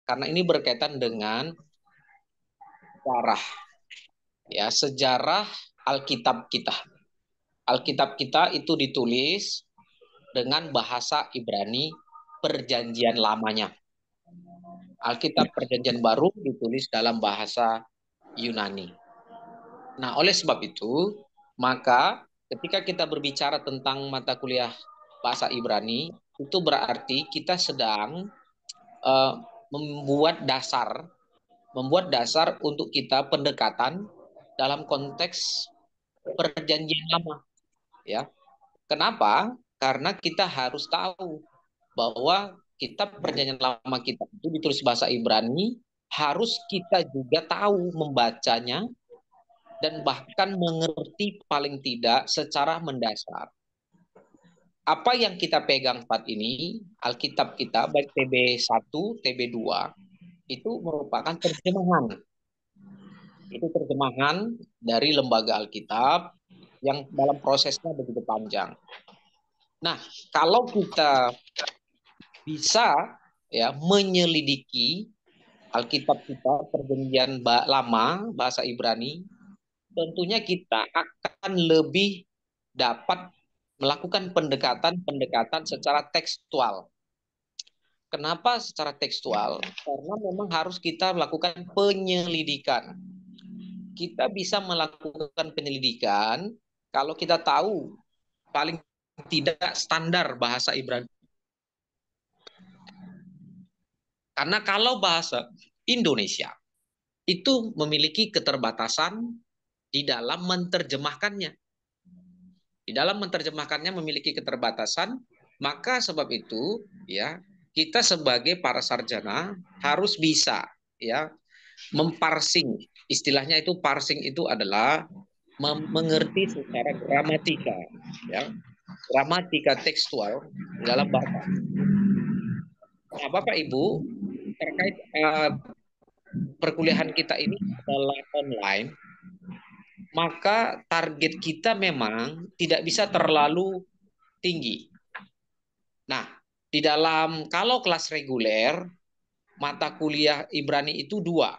karena ini berkaitan dengan sejarah, ya, sejarah Alkitab kita. Alkitab kita itu ditulis dengan bahasa Ibrani Perjanjian Lamanya. Alkitab Perjanjian Baru ditulis dalam bahasa Yunani. Nah, oleh sebab itu, maka ketika kita berbicara tentang mata kuliah bahasa Ibrani, itu berarti kita sedang uh, membuat dasar, untuk kita pendekatan dalam konteks perjanjian lama, ya. Kenapa? Karena kita harus tahu bahwa kitab perjanjian lama kita itu ditulis bahasa Ibrani, harus kita juga tahu membacanya dan bahkan mengerti paling tidak secara mendasar. Apa yang kita pegang saat ini, Alkitab kita, baik TB1, TB2, itu merupakan terjemahan. Itu terjemahan dari lembaga Alkitab yang dalam prosesnya begitu panjang. Nah, kalau kita bisa ya menyelidiki Alkitab kita perjanjian lama bahasa Ibrani, tentunya kita akan lebih dapat melakukan pendekatan secara tekstual. Kenapa secara tekstual? Karena memang harus kita melakukan penyelidikan. Kita bisa melakukan penyelidikan kalau kita tahu paling tidak standar bahasa Ibrani. Karena kalau bahasa Indonesia itu memiliki keterbatasan di dalam menerjemahkannya. Di dalam menerjemahkannya memiliki keterbatasan, maka sebab itu ya kita sebagai para sarjana harus bisa ya memparsing. Istilahnya itu parsing itu adalah mengerti secara gramatika, ya, gramatika tekstual dalam bahasa. Nah, Bapak Ibu, terkait perkuliahan kita ini adalah online, maka target kita memang tidak bisa terlalu tinggi. Nah, di dalam kalau kelas reguler, mata kuliah Ibrani itu dua.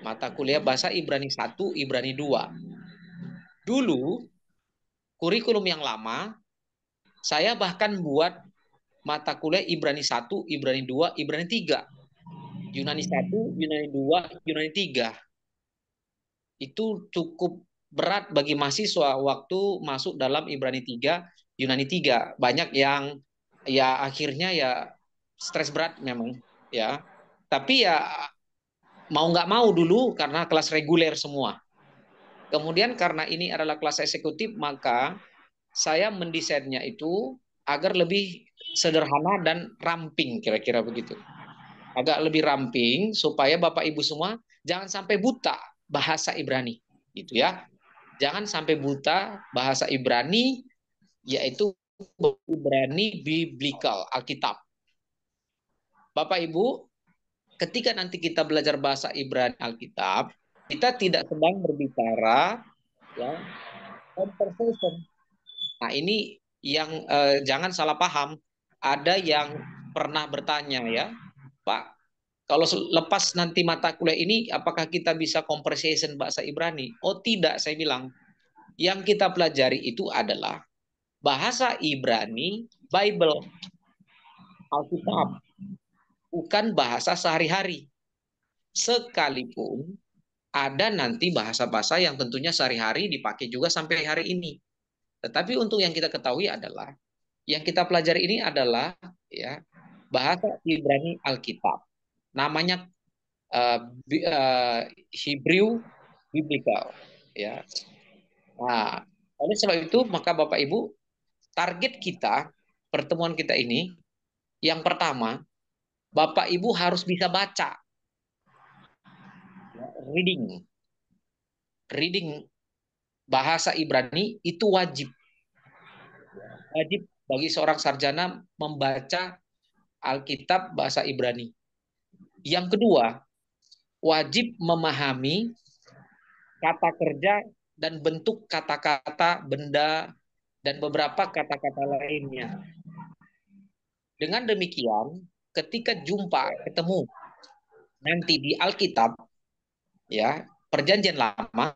Mata kuliah bahasa Ibrani 1, Ibrani 2. Dulu, kurikulum yang lama, saya bahkan buat mata kuliah Ibrani 1, Ibrani 2, Ibrani 3. Yunani 1, Yunani 2, Yunani 3. Itu cukup berat bagi mahasiswa waktu masuk dalam Ibrani 3, Yunani 3. Banyak yang ya akhirnya ya stres berat memang ya. Tapi ya mau nggak mau dulu karena kelas reguler semua. Kemudian karena ini adalah kelas eksekutif, maka saya mendesainnya itu agar lebih sederhana dan ramping, kira-kira begitu. Agak lebih ramping supaya Bapak Ibu semua jangan sampai buta bahasa Ibrani, gitu ya. Jangan sampai buta bahasa Ibrani, yaitu Ibrani biblikal, Alkitab. Bapak Ibu, ketika nanti kita belajar bahasa Ibrani Alkitab, kita tidak sedang berbicara ya conversation. Nah, ini yang jangan salah paham. Ada yang pernah bertanya ya, Pak, kalau lepas nanti mata kuliah ini, apakah kita bisa conversation bahasa Ibrani? Oh tidak, saya bilang. Yang kita pelajari itu adalah bahasa Ibrani, Bible, Alkitab, bukan bahasa sehari-hari. Sekalipun ada nanti bahasa-bahasa yang tentunya sehari-hari dipakai juga sampai hari ini. Tetapi untuk yang kita ketahui adalah yang kita pelajari ini adalah ya bahasa Ibrani Alkitab. Namanya Hebrew Biblical, ya. Nah, oleh sebab itu maka Bapak Ibu, target kita pertemuan kita ini yang pertama, Bapak Ibu harus bisa baca, ya, reading. Reading bahasa Ibrani itu wajib. Wajib bagi seorang sarjana membaca Alkitab bahasa Ibrani. Yang kedua, wajib memahami kata kerja dan bentuk kata-kata, benda, dan beberapa kata-kata lainnya. Dengan demikian, ketika jumpa, ketemu nanti di Alkitab, ya, Perjanjian Lama,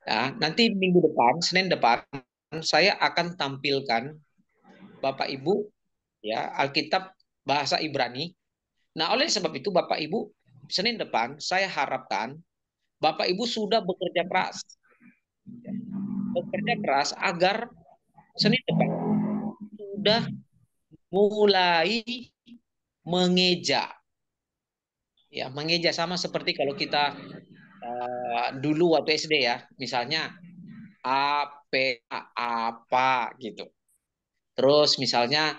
ya, nanti minggu depan, Senin depan, saya akan tampilkan Bapak Ibu, ya, Alkitab bahasa Ibrani. Nah, oleh sebab itu Bapak Ibu, Senin depan saya harapkan Bapak Ibu sudah bekerja keras, ya, bekerja keras agar Senin depan sudah mulai mengeja, ya, mengeja sama seperti kalau kita dulu waktu SD, ya, misalnya A P A apa gitu. Terus misalnya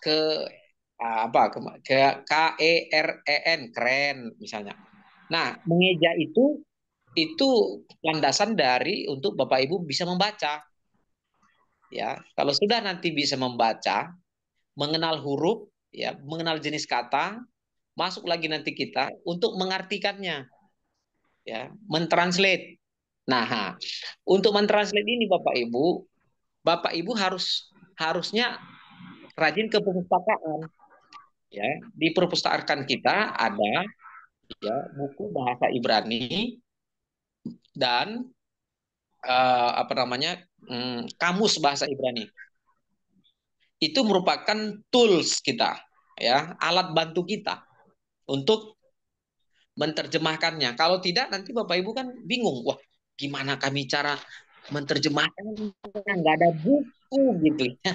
ke apa ke KEREN, keren misalnya. Nah, mengeja itu landasan dari untuk Bapak Ibu bisa membaca, ya. Kalau sudah nanti bisa membaca, mengenal huruf, ya, mengenal jenis kata, masuk lagi nanti kita untuk mengartikannya, ya, mentranslate. Nah, untuk mentranslate ini Bapak Ibu harusnya rajin ke perpustakaan, ya. Di perpustakaan kita ada, ya, buku bahasa Ibrani dan apa namanya, kamus bahasa Ibrani. Itu merupakan tools kita, ya, alat bantu kita untuk menerjemahkannya. Kalau tidak nanti Bapak Ibu kan bingung, wah, gimana kami cara menerjemahkan, nggak ada buku gitu, ya,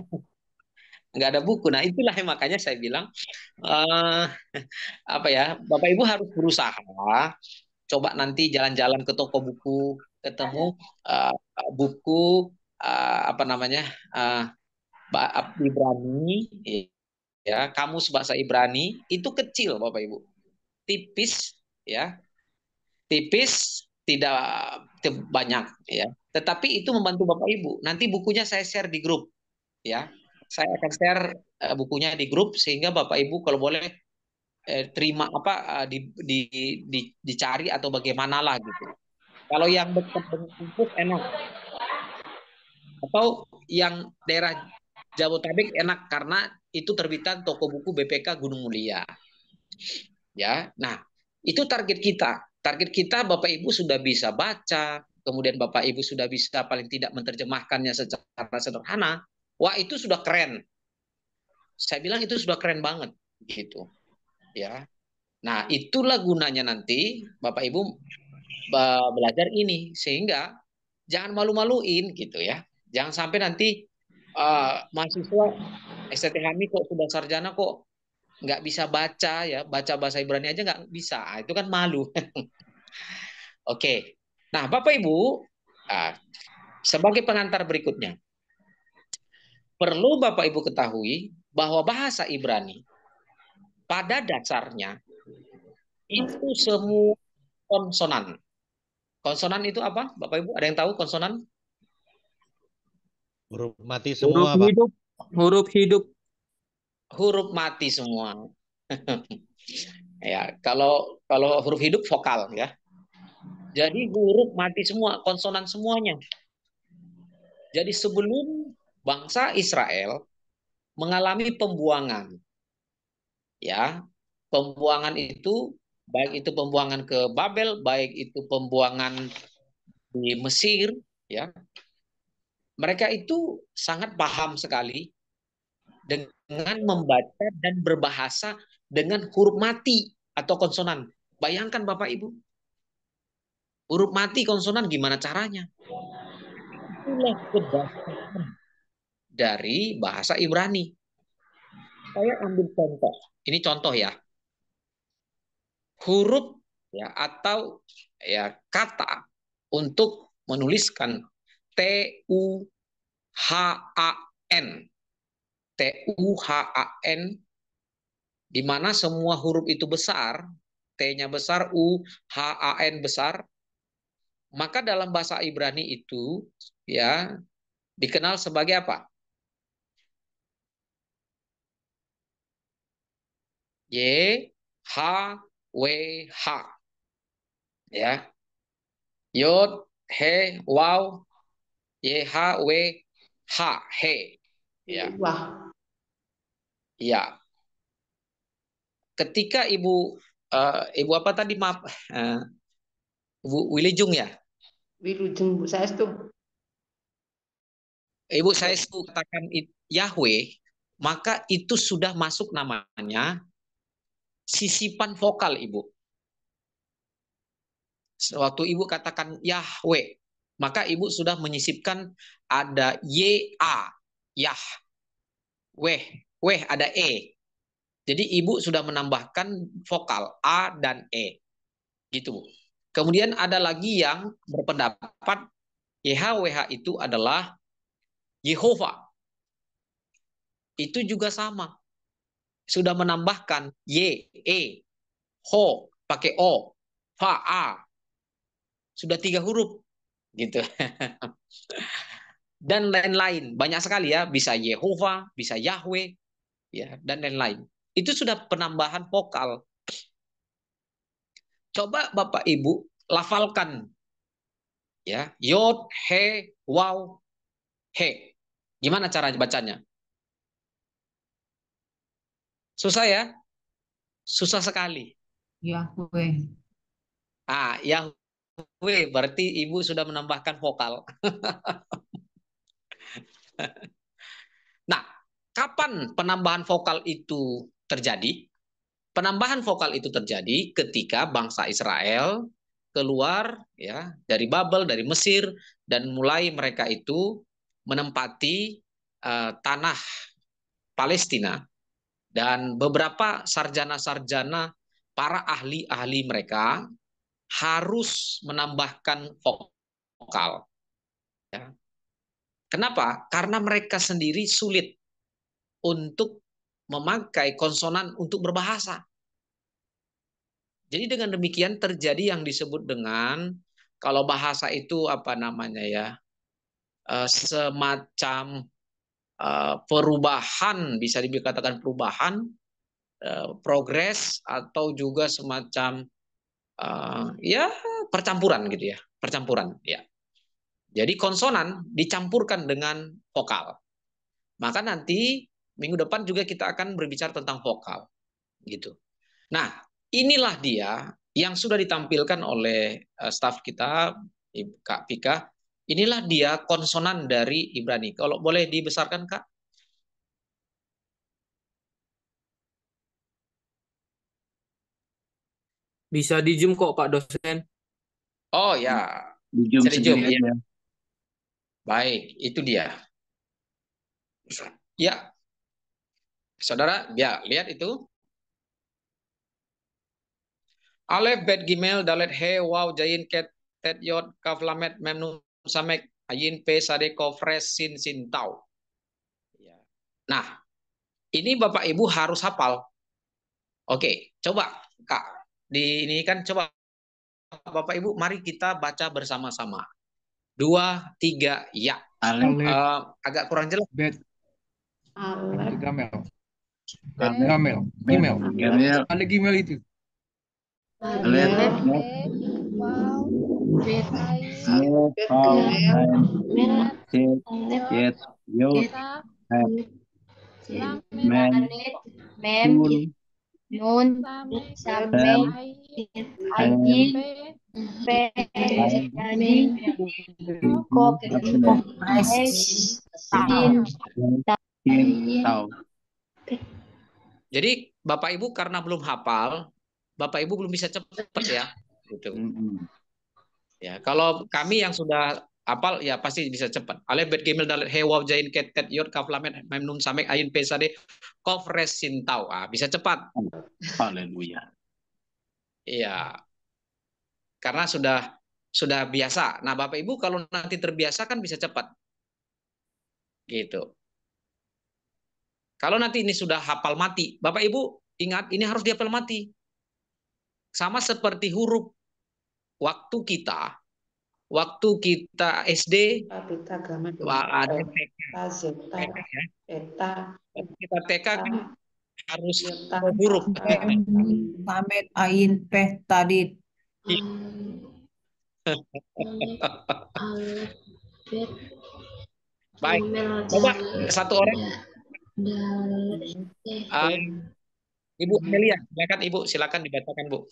nggak ada buku. Nah, itulah yang makanya saya bilang eh, apa ya, Bapak Ibu harus berusaha, coba nanti jalan-jalan ke toko buku, ketemu eh, buku apa namanya, eh, Ibrani, ya, kamus bahasa Ibrani itu kecil Bapak Ibu, tipis, ya, tipis, tidak banyak, ya, tetapi itu membantu Bapak Ibu. Nanti bukunya saya share di grup, ya, saya akan share bukunya di grup sehingga Bapak Ibu kalau boleh terima apa dicari atau bagaimana lah gitu. Kalau yang dekat dengan kampus enak, atau yang daerah Jabotabek enak karena itu terbitan toko buku BPK Gunung Mulia, ya. Nah, itu target kita. Target kita Bapak Ibu sudah bisa baca, kemudian Bapak Ibu sudah bisa paling tidak menerjemahkannya secara sederhana. Wah, itu sudah keren. Saya bilang itu sudah keren banget gitu, ya. Nah, itulah gunanya nanti Bapak Ibu belajar ini sehingga jangan malu-maluin gitu, ya. Jangan sampai nanti mahasiswa STTHMI kok sudah sarjana kok nggak bisa baca, ya, baca bahasa Ibrani aja nggak bisa. Ah, itu kan malu. Oke. Nah, Bapak Ibu, ah, sebagai pengantar berikutnya, perlu Bapak Ibu ketahui bahwa bahasa Ibrani pada dasarnya itu semua konsonan. Konsonan itu apa? Bapak Ibu, ada yang tahu konsonan? Huruf mati Huruf semua, Pak. hidup, huruf hidup. Huruf mati semua. Ya, kalau kalau huruf hidup vokal, ya. Jadi huruf mati semua, konsonan semuanya. Jadi sebelum bangsa Israel mengalami pembuangan, ya, pembuangan itu baik itu pembuangan ke Babel, baik itu pembuangan di Mesir, ya, mereka itu sangat paham sekali dengan membaca dan berbahasa dengan huruf mati atau konsonan. Bayangkan Bapak Ibu, huruf mati konsonan gimana caranya? Itulah kedasar dari bahasa Ibrani. Saya ambil contoh. Ini contoh, ya. Huruf, ya, atau, ya, kata untuk menuliskan T U H A N. T U H A N, di mana semua huruf itu besar, T-nya besar, U H A N besar, maka dalam bahasa Ibrani itu, ya, dikenal sebagai apa? Y H W H, ya. Yod He Waw Y H W H, He, ya. Wah, Ya, ketika Ibu Ibu apa tadi, maaf, Bu Wilujeng ya. Wilujeng Bu Saestu. Ibu saya katakan Yahweh, maka itu sudah masuk namanya sisipan vokal, Ibu. Waktu Ibu katakan Yahweh, maka Ibu sudah menyisipkan ada Y-A, Yah, Weh, Weh ada E. Jadi Ibu sudah menambahkan vokal A dan E. Gitu, Bu. Kemudian ada lagi yang berpendapat YHWH itu adalah Yehova. Itu juga sama. Sudah menambahkan Y, E, Ho, pakai O, Fa, A. Sudah 3 huruf. Gitu. Dan lain-lain. Banyak sekali ya. Bisa Yehova, bisa Yahweh, ya, dan lain-lain. Itu sudah penambahan vokal. Coba Bapak Ibu lafalkan, ya, Yod, He, Waw, He. Gimana cara bacanya? Susah ya? Susah sekali. Yahweh. Yahweh berarti Ibu sudah menambahkan vokal. Nah, kapan penambahan vokal itu terjadi? Penambahan vokal itu terjadi ketika bangsa Israel keluar ya dari Babel, dari Mesir, dan mulai mereka itu menempati tanah Palestina, dan beberapa sarjana-sarjana, para ahli-ahli mereka harus menambahkan vokal. Ya. Kenapa? Karena mereka sendiri sulit untuk memakai konsonan untuk berbahasa. Jadi dengan demikian terjadi yang disebut dengan, kalau bahasa itu apa namanya ya, semacam perubahan, bisa dikatakan perubahan, progres, atau juga semacam ya percampuran gitu ya, percampuran ya. Jadi konsonan dicampurkan dengan vokal. Maka nanti minggu depan juga kita akan berbicara tentang vokal gitu. Nah, inilah dia yang sudah ditampilkan oleh staf kita, Kak Pika. Inilah dia konsonan dari Ibrani. Kalau boleh dibesarkan, Kak. Bisa di Zoom kok Pak dosen. Oh ya, Di Zoom bisa di Zoom sendiri ya. aja. Baik, itu dia. Ya, saudara, ya lihat itu. Alef, Bet, Gimel, Dalet, He, Waw, Jayin, Ket, Tet, Yod, Kaf, Lamet, Mem, Nun, Samek, Ayin, Pe, Sade, Kof, Res, Sin, Sin, Tau. Ya. Nah, ini Bapak Ibu harus hafal. Oke, coba Kak. Ini kan coba Bapak Ibu, mari kita baca bersama-sama. 2, 3, ya. Alef, Agak kurang jelas. Bet, Alef, Gamel, Alef, Gamel, Bet, Gimel. Gamel, Ada Gimel itu. Alef, Alef, Bet, Wow, Bet, Alef, Bet, Vav, Gamel, Ain, Meret, Tet, Alef, Yet, Yod, Kaf, Het, Lamet, Men, Mem, Nun, Nun, Sem, Samek, Ain, Ayin, Pe, Ain, Jadi, Kop, Kop, Es, Sin, Sin, Tau. Jadi Bapak Ibu karena belum hafal, Bapak Ibu belum bisa cepat ya. Gitu. Ya, kalau kami yang sudah hafal ya pasti bisa cepat. Alef, Bet, Gimel, Dalet, He, Waw, Jain, Ket, Tet, Yod, Kaf, Lamet, Mem, Nun, Samek, Ayin, Pe, Sade, Kof, Res, Sin, Tau. Bisa cepat. Haleluya. Iya. Karena sudah biasa. Nah, Bapak Ibu kalau nanti terbiasa kan bisa cepat. Gitu. Kalau nanti ini sudah hafal mati, Bapak Ibu ingat ini harus dihafal mati. Sama seperti huruf waktu kita SD, Pita, Gama, ada Eta, Zeta, TK ya. Eta, Waktu kita TK kan harus Yota, huruf. Mem, Samet, Ain, Peh, Tadit. Alef, Bet, Baik, Gimel, coba satu orang Dalet, Ibu Amelia, silakan Ibu, silakan dibacakan Bu.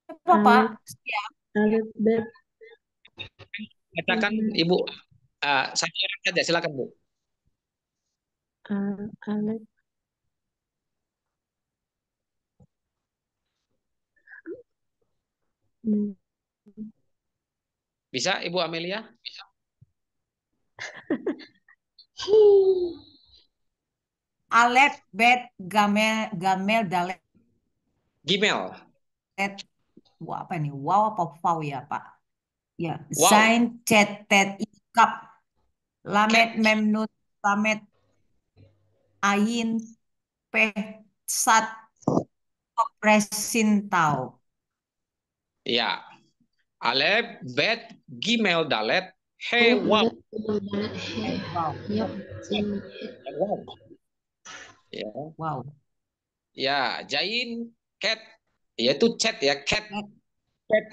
Apa, Pak? Alif, bet, Bacakan Ibu. Satu orang saja, silakan Bu. alif, hmm, Bisa Ibu Amelia? Alef, bet, gamel, dalet. Gmail. Wah, apa ini? Wow apa wow ya, Pak? Ya. Wow. Zain, cet, tet, ikap. Lamet, Cat. mem, nun, samet, ain, peh, sat, opresin, tau. Ya. Alef, bet, Gmail, dalet, he, wow. Wow. Wow. Ya. Wow. Ya, jain, cat, yaitu chat ya, cat,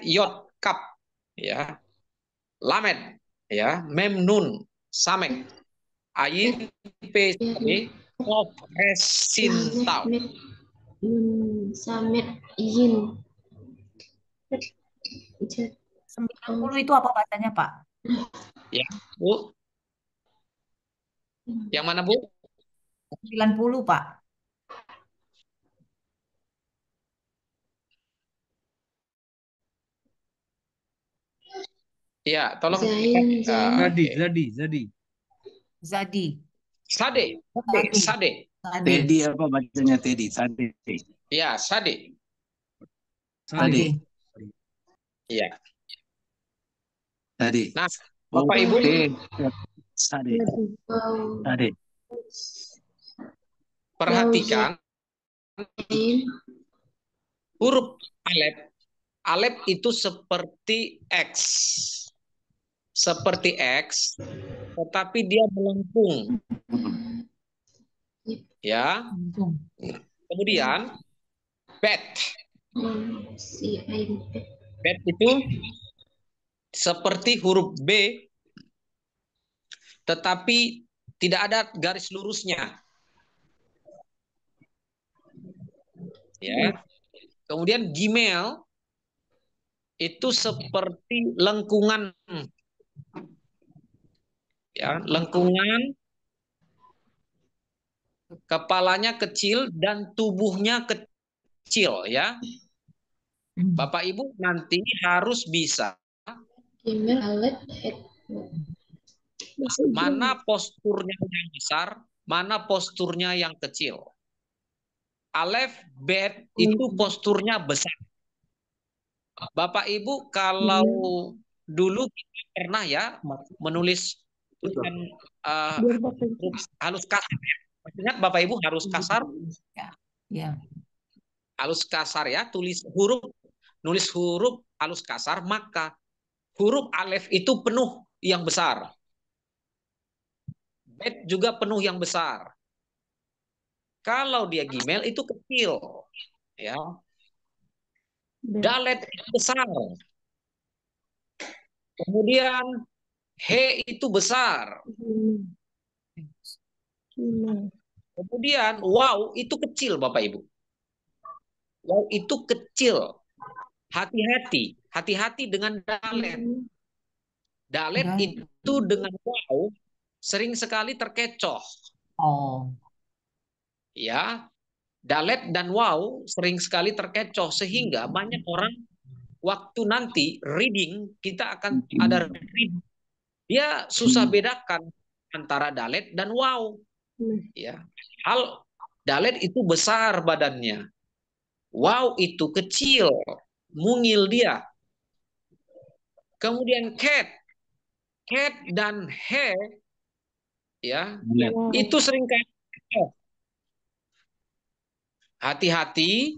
yot, kap, ya, lamet, ya, mem, nun, samek, ain, p, kof, resin, tau. samet, izin. 90 itu apa bacanya, Pak? Ya, Bu. Yang mana, Bu? 90, Pak. Ya, tolong. Zain, Zadi, Oke. Zadi. Zadi. Sade, Sadi. Sade. Sadi. Teddy apa bacanya Teddy? Sadi. Ya, Sade. Sadi. Ya. Tadi. Nah, Bapak Ibu, Sadi. wow, Sadi. perhatikan huruf alef. Alef itu seperti X. Seperti X, tetapi dia melengkung. Ya. Kemudian bet. si ain, Bet itu seperti huruf B, tetapi tidak ada garis lurusnya. Ya. Kemudian Gmail itu seperti lengkungan, ya, lengkungan, kepalanya kecil dan tubuhnya kecil, ya. Bapak Ibu nanti harus bisa Gmail, alif, head. mana posturnya yang besar, mana posturnya yang kecil. Alef, bet itu posturnya besar. Bapak Ibu kalau dulu kita pernah ya menulis tulisan halus kasar. Ingat Bapak Ibu harus kasar? Ya. Halus kasar ya, nulis huruf halus kasar, maka huruf alef itu penuh yang besar. Bet juga penuh yang besar. Kalau dia Gmail itu kecil, ya. Dalet itu besar. Kemudian he itu besar. Kemudian wow itu kecil Bapak Ibu. Wow itu kecil. Hati-hati dengan dalet. Dalet itu dengan wow sering sekali terkecoh. Oh. Ya, dalet dan wow sering sekali terkecoh sehingga banyak orang waktu nanti reading kita akan ada reading, dia susah bedakan antara dalet dan wow. Ya, hal dalet itu besar badannya, wow itu kecil, mungil dia. Kemudian cat dan he, ya, itu sering kali hati-hati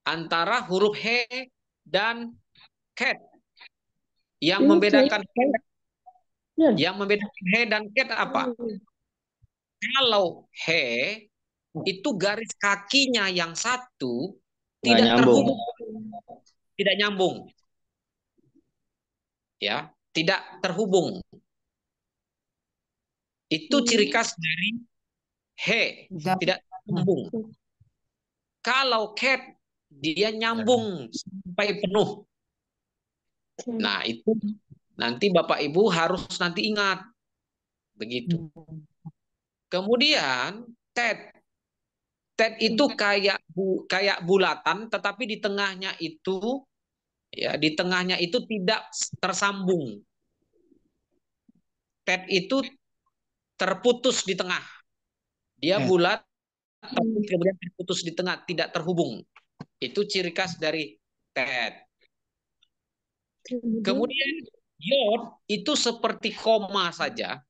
antara huruf he dan cat. Yang membedakan he dan cat apa? Kalau he itu garis kakinya yang satu tidak terhubung, tidak nyambung. Ya, tidak terhubung. Itu ciri khas dari he, tidak terhubung. Kalau cat dia nyambung sampai penuh. Nah, itu nanti Bapak Ibu harus nanti ingat begitu. Kemudian tet itu kayak bulatan, tetapi di tengahnya itu tidak tersambung. Tet itu terputus di tengah. Dia bulat, tapi kemudian terputus di tengah, tidak terhubung. Itu ciri khas dari tet. Kemudian yod itu seperti koma saja,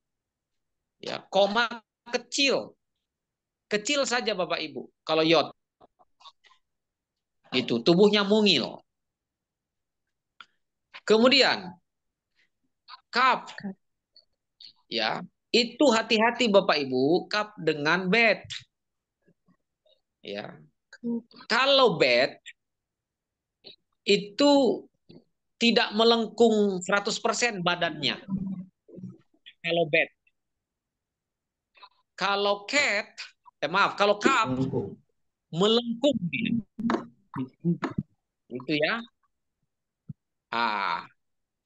ya, koma kecil saja Bapak Ibu. Kalau yod itu tubuhnya mungil. Kemudian kaf, ya, itu hati-hati Bapak Ibu, kaf dengan bet, ya. Kalau bet itu tidak melengkung 100% badannya. Kalau bet. Kalau cat, kalau kaf melengkung dia. Itu ya.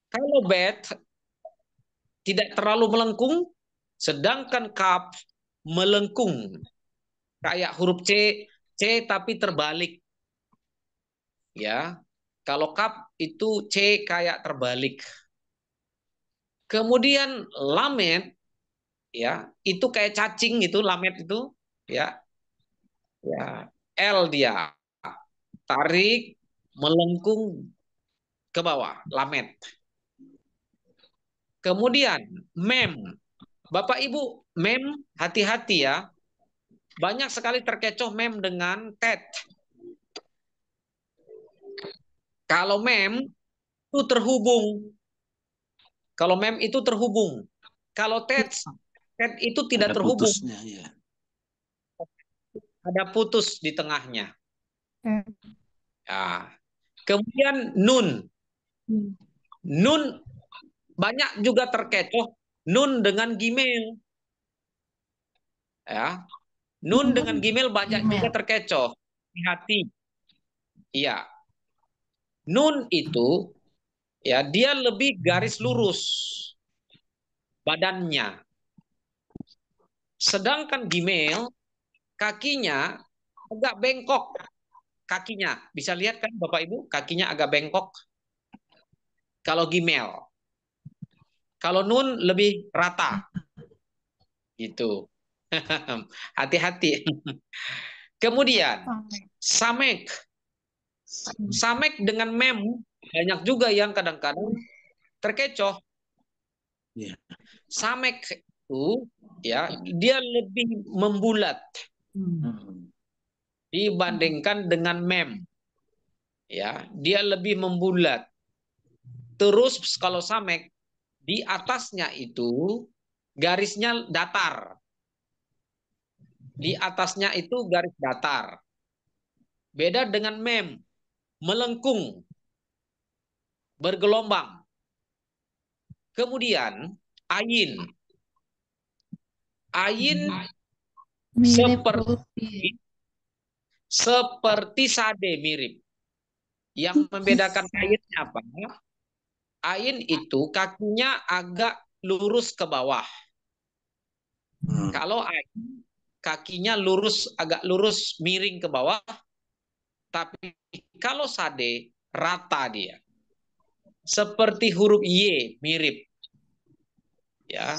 Kalau bet tidak terlalu melengkung, sedangkan kaf melengkung. Kayak huruf C tapi terbalik. Ya. Kalau kaf itu C kayak terbalik. Kemudian lamet, ya, itu kayak cacing itu, lamet itu, ya. Ya, L dia. Tarik, melengkung ke bawah, lamet. Kemudian mem. Bapak Ibu, mem hati-hati ya. Banyak sekali terkecoh mem dengan tet. Kalau mem itu terhubung. Kalau mem itu terhubung. Kalau tet itu tidak terhubung. Putusnya, ya. Ada putus di tengahnya. Ya. Kemudian nun. Nun banyak juga terkecoh nun dengan gimel. Ya. Nun dengan gimel banyak juga terkecoh. Hati. Iya. Nun itu, ya, dia lebih garis lurus badannya. Sedangkan gimel kakinya agak bengkok. Kakinya bisa lihat kan Bapak Ibu, kakinya agak bengkok. Kalau gimel. Kalau nun lebih rata. Gitu. Hati-hati. Kemudian samek. Samek dengan mem banyak juga yang kadang-kadang terkecoh. Yeah. Samek itu, ya, dia lebih membulat dibandingkan dengan mem. Ya, dia lebih membulat. Terus kalau samek di atasnya itu garisnya datar. Di atasnya itu garis datar. Beda dengan mem, melengkung, bergelombang. Kemudian ayin. Ayin seperti sade, mirip. Yang membedakan ayinnya apa? Ayin itu kakinya agak lurus ke bawah. Kalau ayin kakinya agak lurus miring ke bawah. Tapi kalau sade rata dia. Seperti huruf Y, mirip. Ya.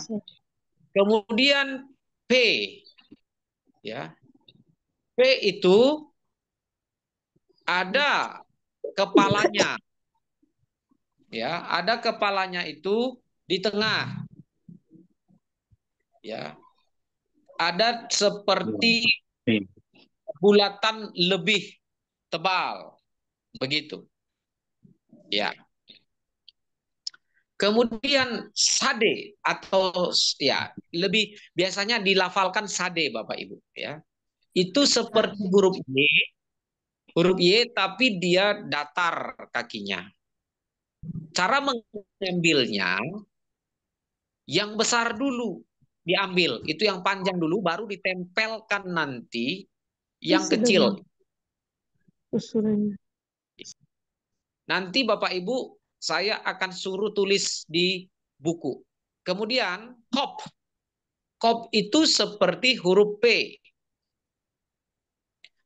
Kemudian P. Ya. P itu ada kepalanya. Ya, ada kepalanya itu di tengah. Ya. Ada seperti bulatan lebih tebal. Begitu. Ya. Kemudian sade atau, ya, lebih biasanya dilafalkan sade Bapak Ibu, ya. Itu seperti huruf Y tapi dia datar kakinya. Cara mengambilnya yang besar dulu diambil, itu yang panjang dulu baru ditempelkan nanti yang kecil. Usulannya. Nanti Bapak Ibu saya akan suruh tulis di buku. Kemudian kop. Kop itu seperti huruf P.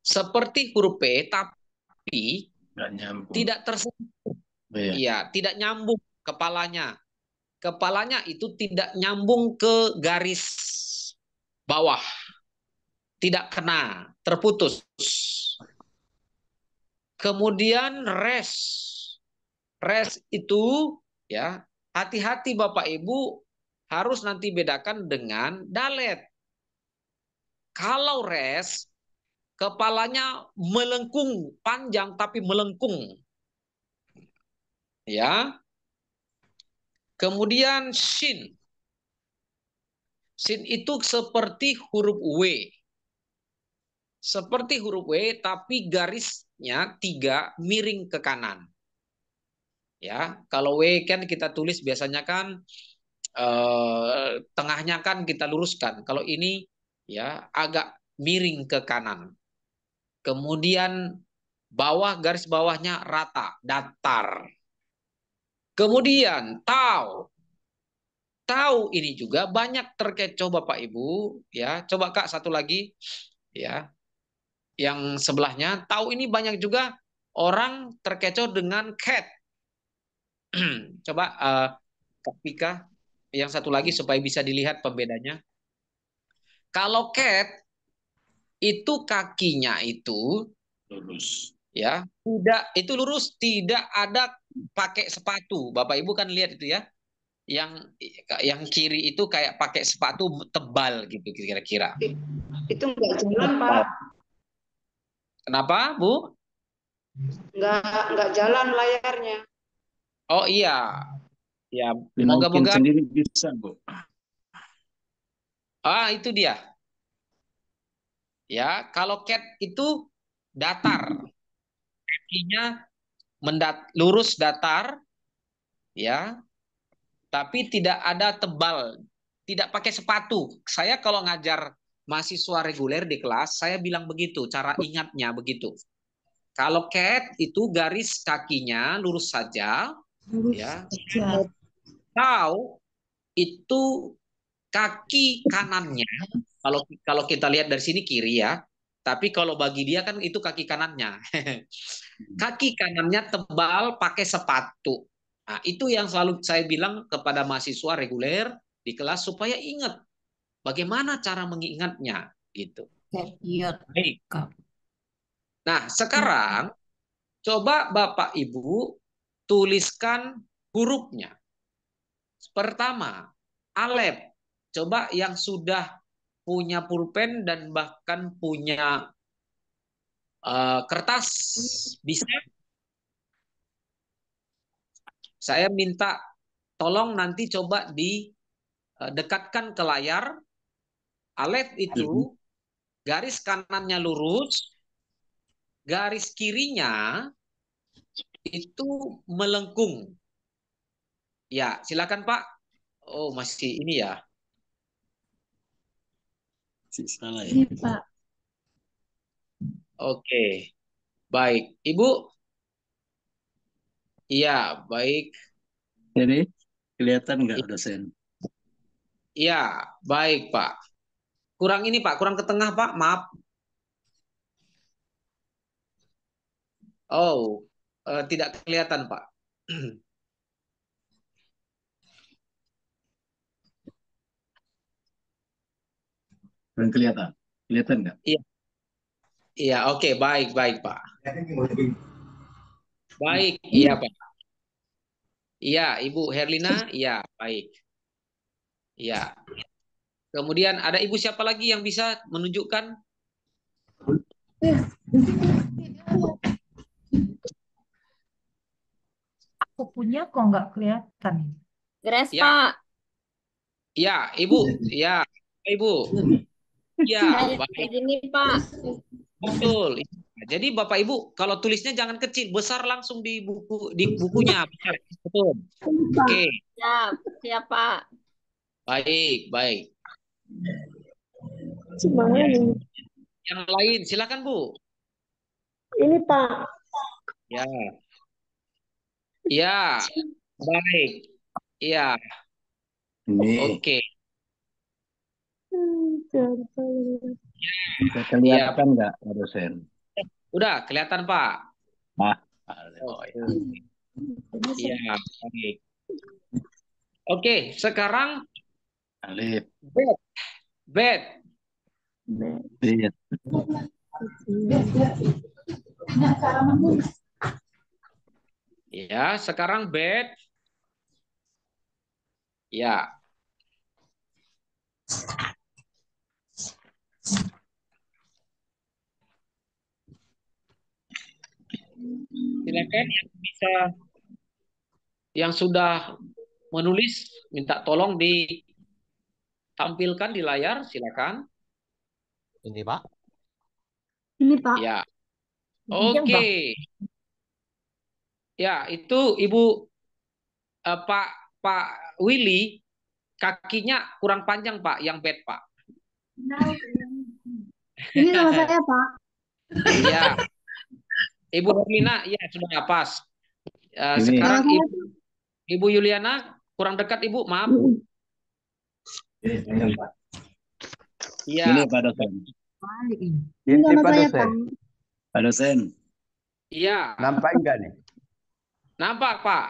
Seperti huruf P tapi Nggak nyambung. tidak tersentuh. Iya. Iya, tidak nyambung kepalanya. Kepalanya itu tidak nyambung ke garis bawah. Tidak kena, terputus. Kemudian res. Res itu ya, hati-hati Bapak Ibu harus nanti bedakan dengan dalet. Kalau res kepalanya melengkung, panjang tapi melengkung. Ya. Kemudian shin. Shin itu seperti huruf W. Seperti huruf W tapi garisnya 3 miring ke kanan. Ya, kalau W kan kita tulis biasanya kan tengahnya kan kita luruskan. Kalau ini ya agak miring ke kanan. Kemudian garis bawahnya rata, datar. Kemudian tau. Tau ini juga banyak terkecoh Bapak Ibu, ya. Coba Kak satu lagi, ya. Yang sebelahnya, tau ini banyak juga orang terkecoh dengan cat. Coba Kak Pika yang satu lagi supaya bisa dilihat pembedanya. Kalau cat itu kakinya itu Lurus. ya, itu lurus, tidak ada pakai sepatu. Bapak Ibu kan lihat itu ya. Yang kiri itu kayak pakai sepatu tebal gitu kira-kira. Itu nggak jalan, Pak. Kenapa, Bu? Nggak jalan layarnya. Oh iya. Ya, Dinaikin moga-moga sendiri bisa, Bu. itu dia. Ya, kalau cat itu datar. Kakinya lurus datar ya. Tapi tidak ada tebal, tidak pakai sepatu. Saya kalau ngajar mahasiswa reguler di kelas, saya bilang begitu, cara ingatnya begitu. Kalau cat itu garis kakinya lurus saja, ya. Atau itu kaki kanannya, kalau kita lihat dari sini kiri ya, tapi kalau bagi dia kan itu kaki kanannya. Kaki kanannya tebal pakai sepatu. Nah, itu yang selalu saya bilang kepada mahasiswa reguler di kelas supaya ingat bagaimana cara mengingatnya gitu. Iya. Baik. Nah, sekarang coba Bapak Ibu tuliskan hurufnya. Pertama, alef. Coba yang sudah punya pulpen dan bahkan punya kertas bisa. Saya minta tolong nanti coba didekatkan ke layar. Alef itu garis kanannya lurus, garis kirinya itu melengkung. Ya, silakan Pak. Oh, masih ini ya. Salah ya. Ini Pak. Oke. Baik. Ibu? Iya, baik. Jadi, kelihatan nggak dosen? Iya, baik Pak. Kurang ini Pak, kurang ke tengah Pak, maaf. Oh, tidak kelihatan Pak. Belum kelihatan. Kelihatan nggak? Iya. Iya, oke, baik, baik Pak. Baik, iya Pak. Iya, Ibu Herlina, iya, baik. Iya. Kemudian ada Ibu siapa lagi yang bisa menunjukkan? Aku punya kok nggak kelihatan. Grace, Ya. Pak. Iya, Ibu. Iya, Ibu. Iya, baik. Begini, Pak. Betul. Jadi Bapak Ibu kalau tulisnya jangan kecil, besar langsung di bukunya. Betul. Oke. Siap, siap, Pak. Baik, baik. Semangat. Yang lain silakan Bu. Ini Pak. Ya. Ya, baik. Ya, Ini oke. bisa Ya, kelihatan nggak, Pak dosen? udah kelihatan, Pak. Ah, oh Oke. ya. Ya, baik. Oke, sekarang Alif, bed. Bed. bit, Ya, sekarang bed. Ya. Silakan yang bisa, yang sudah menulis, minta tolong ditampilkan di layar, silakan. Ini Pak. Ini Pak. Ya, oke. Ya, itu Ibu Pak Willy, kakinya kurang panjang Pak, yang bed Pak. Ini nama saya Pak. Ya, Ibu Herlina, ya sudah pas. ini Sekarang Nama saya Ibu Yuliana kurang dekat Ibu, maaf. ini Iya, Pak dosen. Balik ini. Ini nama Pak saya dosen. Pak. Pak dosen, iya. Nampak enggak nih? Nampak Pak.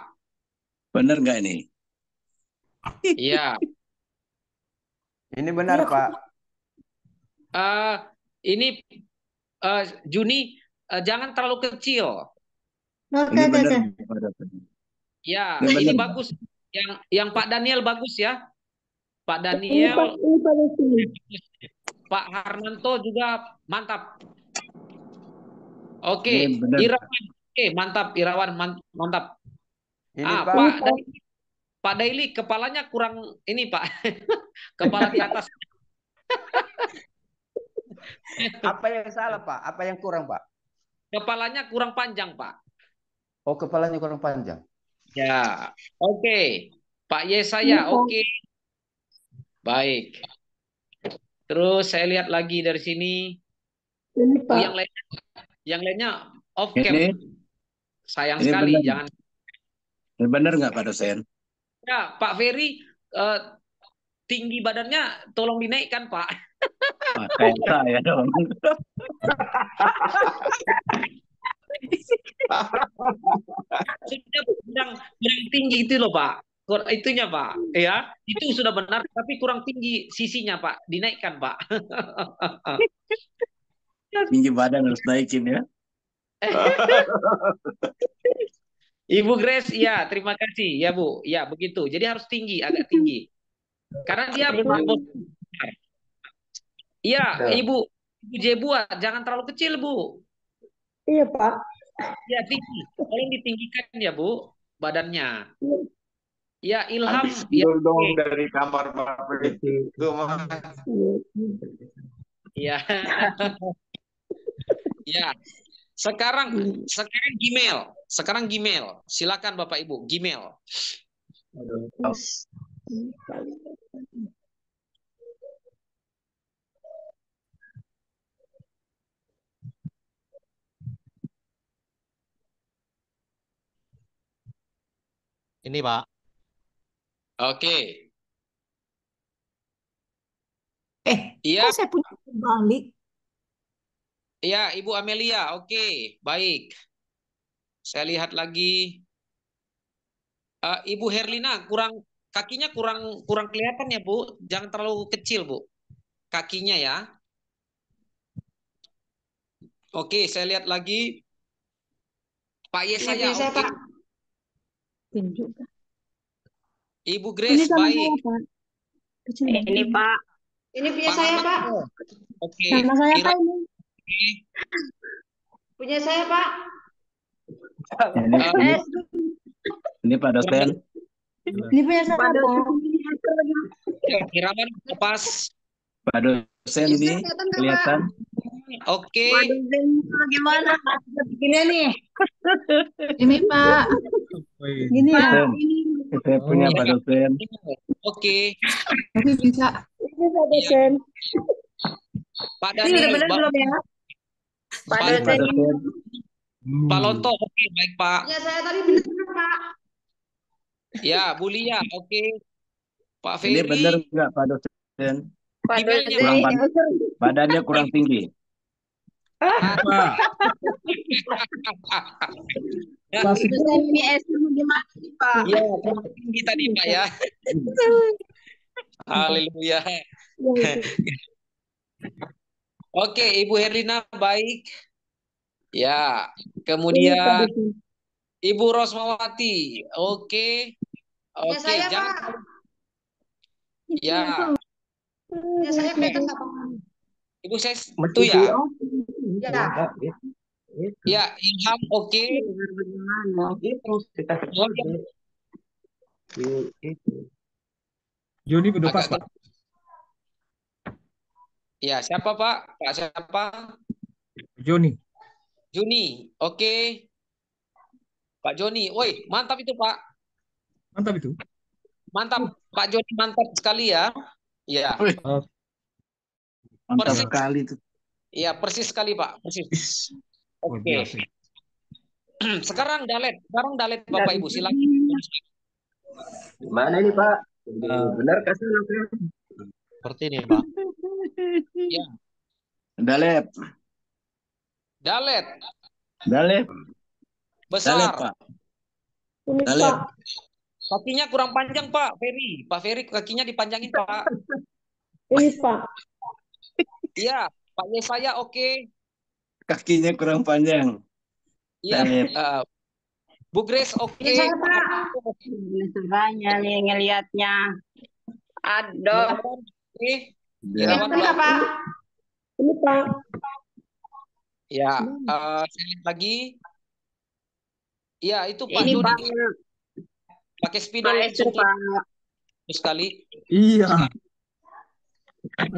benar nggak ini? Iya. Ini benar Pak. Ini Juni, jangan terlalu kecil. Oke, Ini oke, benar, oke. Pak dosen. Ya, Ini ini benar. bagus. Yang Pak Daniel bagus ya. Pak Ini Pak, Daniel, ini Pak dosen. Pak Harmanto juga mantap. Ini Oke, benar. Irawan. Oke, mantap Irawan, mantap. Ini Pak. Pak Daily kepalanya kurang ini Pak. Kepala di atas. Apa yang salah Pak? Apa yang kurang Pak? Kepalanya kurang panjang Pak. Oh, kepalanya kurang panjang. Ya, oke. Pak Yesaya, oke. Baik. Terus saya lihat lagi dari sini. Ini Oh, Pak. yang lainnya off cam. Ini Sayang ini sekali, benar. jangan. Ini benar nggak Pak dosen? Ya, Pak Ferry, tinggi badannya tolong dinaikkan Pak. Ah, kayak saya dong. Sudah kurang tinggi itu loh Pak. Itunya Pak, ya itu sudah benar, tapi kurang tinggi sisinya Pak, dinaikkan Pak. Tinggi badan harus naikin ya. Ibu Grace, ya terima kasih ya Bu, ya begitu. Jadi harus tinggi, agak tinggi, karena dia Iya Ibu Jebua, jangan terlalu kecil Bu. Iya Pak. Ya tinggi, tolong ditinggikan ya Bu badannya. Ya Ilham, ya dong dari kamar Pak Ferry. ya. Ya. Sekarang Gmail. Silakan Bapak Ibu, Gmail. Ini Pak. Oke. Iya. Kok saya punya balik? Iya, Ibu Amelia. Oke, baik. Saya lihat lagi. Ibu Herlina kakinya kurang kelihatan ya, Bu. Jangan terlalu kecil, Bu. Kakinya ya. Oke, saya lihat lagi. Pak Yesaya, Ini saya, oke. Pak. Ibu Grace, Ini sama baik. saya Pak. Ini Pak. Ini punya Pak saya, Pak. Harmanto. Oke. Sama saya Pak ini. Punya saya, Pak. Ini Pak dosen. Ini punya saya Pak. Irawan lepas. Pak dosen ini kelihatan. Oke. Gimana? Begini nih. Ini Pak. Gini ya. Dosen. Saya punya Pak dosen. Oke. Tapi bisa. Ini Pak dosen. Pak Ini udah Daniel, benar belum ya? Pak dosen. Pak Lonto, oke, baik Pak. Ya saya tadi benar Pak. Ya, Bu Lia, oke. Pak Ini benar Ferry, nggak Pak dosen? Pak emailnya Kurang dosen. badannya kurang tinggi. Pak. Dosen ini SD gimana nih Pak? Ya, kurang tinggi tadi Pak ya. Haleluya. Oke, Ibu Herlina baik. Ya, kemudian Ibu Rosmawati. Oke. Ya Oke, saya jangan. Pak. Ya, Ya saya kelihatan nggak Pak? Ibu saya itu ya. Ya. Ya, Ilham oke. Joni udah pas, Agak Pak. Ya, siapa Pak? Pak siapa? Joni. Juni. Oke. Pak Joni. Woi, mantap itu Pak. Mantap itu. Mantap. Pak Joni mantap sekali ya. Iya. Mantap Persis. sekali itu. Iya, persis sekali Pak. Persis. Oke. Sekarang dalet. Bapak Ibu silakan. Mana ini Pak? Benar kasih seperti ini Pak. Ya. Dalet. Dalet. Besar. Dalet, Pak. Dalet. Kakinya kurang panjang Pak Ferry. Pak Ferry kakinya dipanjangin Pak. Ini Pak. Iya, Pak Yesaya oke. Kakinya kurang panjang. Iya. Bu Grace oke. Saya Pak. Caranya nih ngelihatnya. Aduh. Oke. Irawan Pak. Ini Pak. Ya, saya lihat lagi. Ya, itu Pak Ini Joni. Pak. Pakai spidol Pak Esther, Pak. sekali. Iya.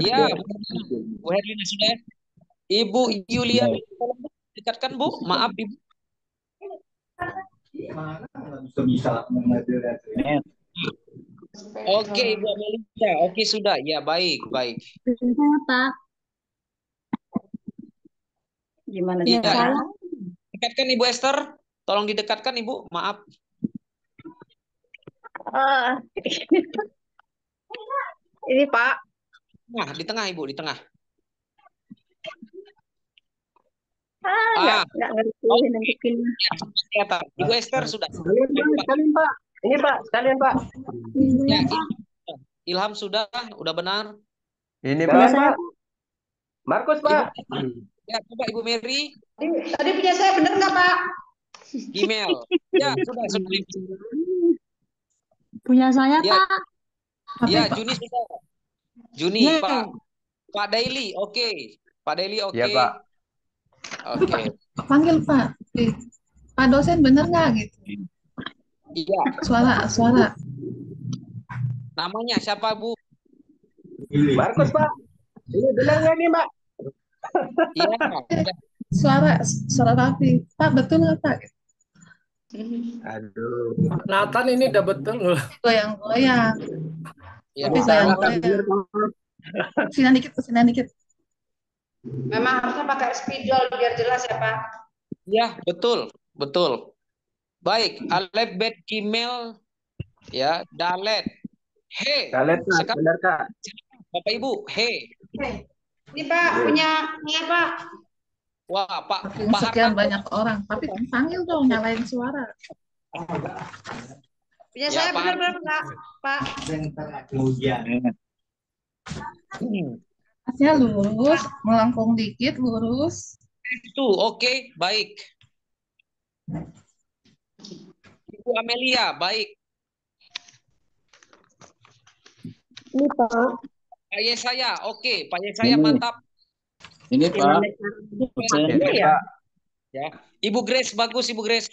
Iya, Bu Herlina sudah. Ibu Yulia, tolong dekatkan Bu. Maaf Ibu. Oke, Ibu Amelia. Oke, sudah. Ya, baik. Saya Pak. Gimana Iya. sih? Dekatkan Ibu Esther. Tolong didekatkan Ibu. Maaf. Ini Pak. Nah, di tengah Ibu, di tengah. Nggak ngerti nentukinnya. Kelihatan. Ibu Esther sudah. Sekalian Pak. Ini Pak, sekalian Pak. Ya, Ilham sudah benar. Ini Pak. Markus Pak. Ya, coba Ibu Mary. Tadi punya saya benar nggak Pak? Email. Ya, sudah. Punya saya Ya. Pak. Ya, Juni sudah. Juni, Pak. Pak Daily, oke. Pak Daily, oke. Ya Pak. Oke. Panggil Pak. Pak dosen bener nggak gitu? Iya. Suara. Namanya siapa, Bu? Markus Pak. Ini benar nggak nih Mbak? Iya. Suara rapi. Pak betul nggak Pak? Aduh. Nathan ini udah betul loh. Goyang-goyang. Ya, Tapi goyang-goyang. Kesini dikit. Memang harusnya pakai spidol biar jelas ya Pak. ya, betul. Baik, alfabet Gmail ya, dalet. He. Dalet Kak, Sekarang benar Kak. Bapak Ibu, he. Ini Pak punya saya Pak. Wah, Pak Sekian Hartanto. banyak orang. Tapi panggil dong, nyalain suara. Punya Ya, saya Pak. benar Pak. Masnya lurus, melengkung dikit, lurus. Itu oke, baik. Ibu Amelia, baik. Ini Pak. Pak Yesaya, oke. Pak Yesaya Ini. mantap. Ini Pak. Dosen. Ini Pak. Ya. Ibu Grace, bagus Ibu Grace.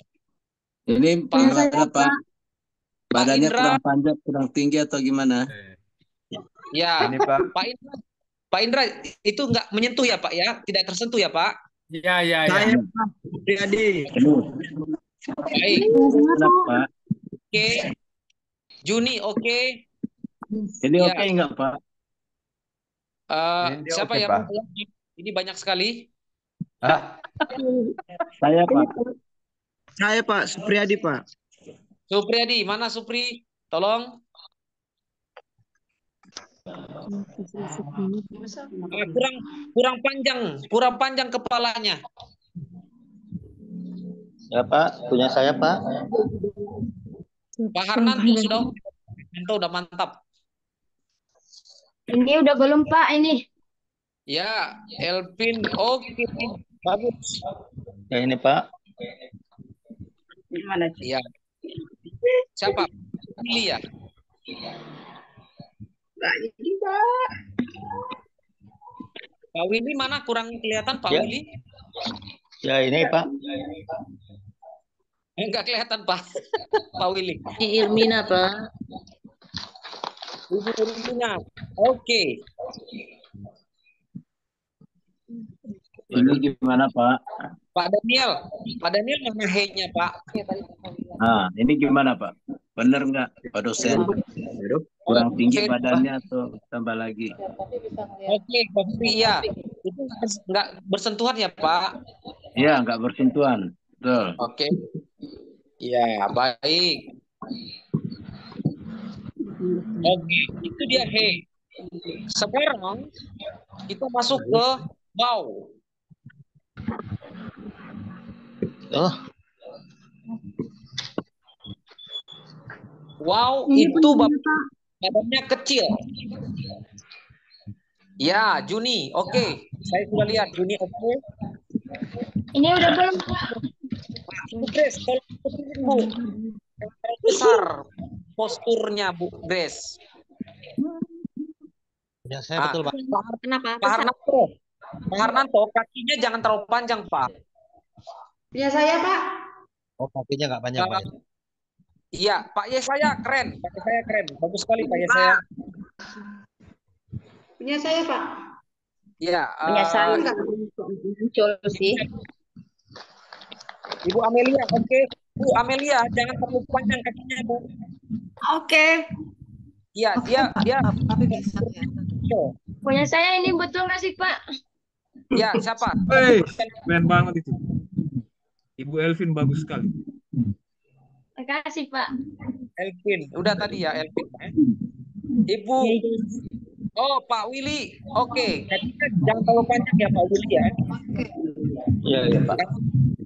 Ini Pak- gimana Pak? Badannya Indra. kurang panjang, kurang tinggi atau gimana? Ya, Ini Pak. Pak Indra itu nggak menyentuh ya Pak ya? Tidak tersentuh ya Pak? Ya. Jadi. Baik, Enak, Pak. oke. Juni, oke. Ini Ya. oke nggak Pak? Siapa Oke, ya? Pak. Ini banyak sekali. Ah, Saya Pak. saya Pak Supriyadi Pak. Supriyadi, mana Supri? Tolong. Kurang panjang kepalanya. Ya Pak, punya saya Pak. Pak Harnanto sudah mantap. Ini udah belum Pak ini? Ya, Elvin, oke, bagus. Ya ini Pak. Gimana? Ya. Siapa? Willy ya? Ini Pak. Pak Willy mana? Kurang kelihatan Pak Ya. Willy? Ya ini Pak. Enggak kelihatan Pak. Pak Willy. Irmina, Pak. Ibu Irmina. Oke. Ini gimana Pak? Pak Daniel mana he-nya Pak? Nah, ini gimana Pak? Bener nggak Pak dosen? Kurang tinggi badannya atau tambah lagi? Oke, Pak Fitri, iya. Itu nggak bersentuhan ya Pak? Iya, nggak bersentuhan. Betul. Oke. Ya, baik. Oke, itu dia he. Sekarang kita masuk ke wow. Oh, Wow, Ini itu punya Pak. badannya kecil. Ya, Juni, oke. Saya sudah lihat Juni, oke. Ini udah belum Pak. Bu Grace, tolong puterin, Bu. Yang terlalu besar posturnya Bu Grace. ya saya betul Pak. Kenapa? Pak Harnanto, kakinya jangan terlalu panjang, Pak. Punya saya, Pak. Oh, kakinya nggak panjang Pak. Iya, Pak Yesaya keren. Pak Yesaya keren. Bagus sekali Pak Yesaya. Punya saya, Pak. Iya. Punya saya nggak muncul sih. Ibu Amelia, oke. Bu Amelia, jangan terlalu panjang kakinya, Bu. Oke. Iya, dia. Tapi bisa kelihatan. Punya saya ini betul nggak sih Pak? Ya, siapa? Keren banget itu. Ibu Elvin bagus sekali. Makasih Pak. Elvin, udah tadi ya Elvin. Ibu, oh Pak Willy, oke. Kakinya jangan terlalu panjang ya Pak Willy ya. Iya, iya Pak.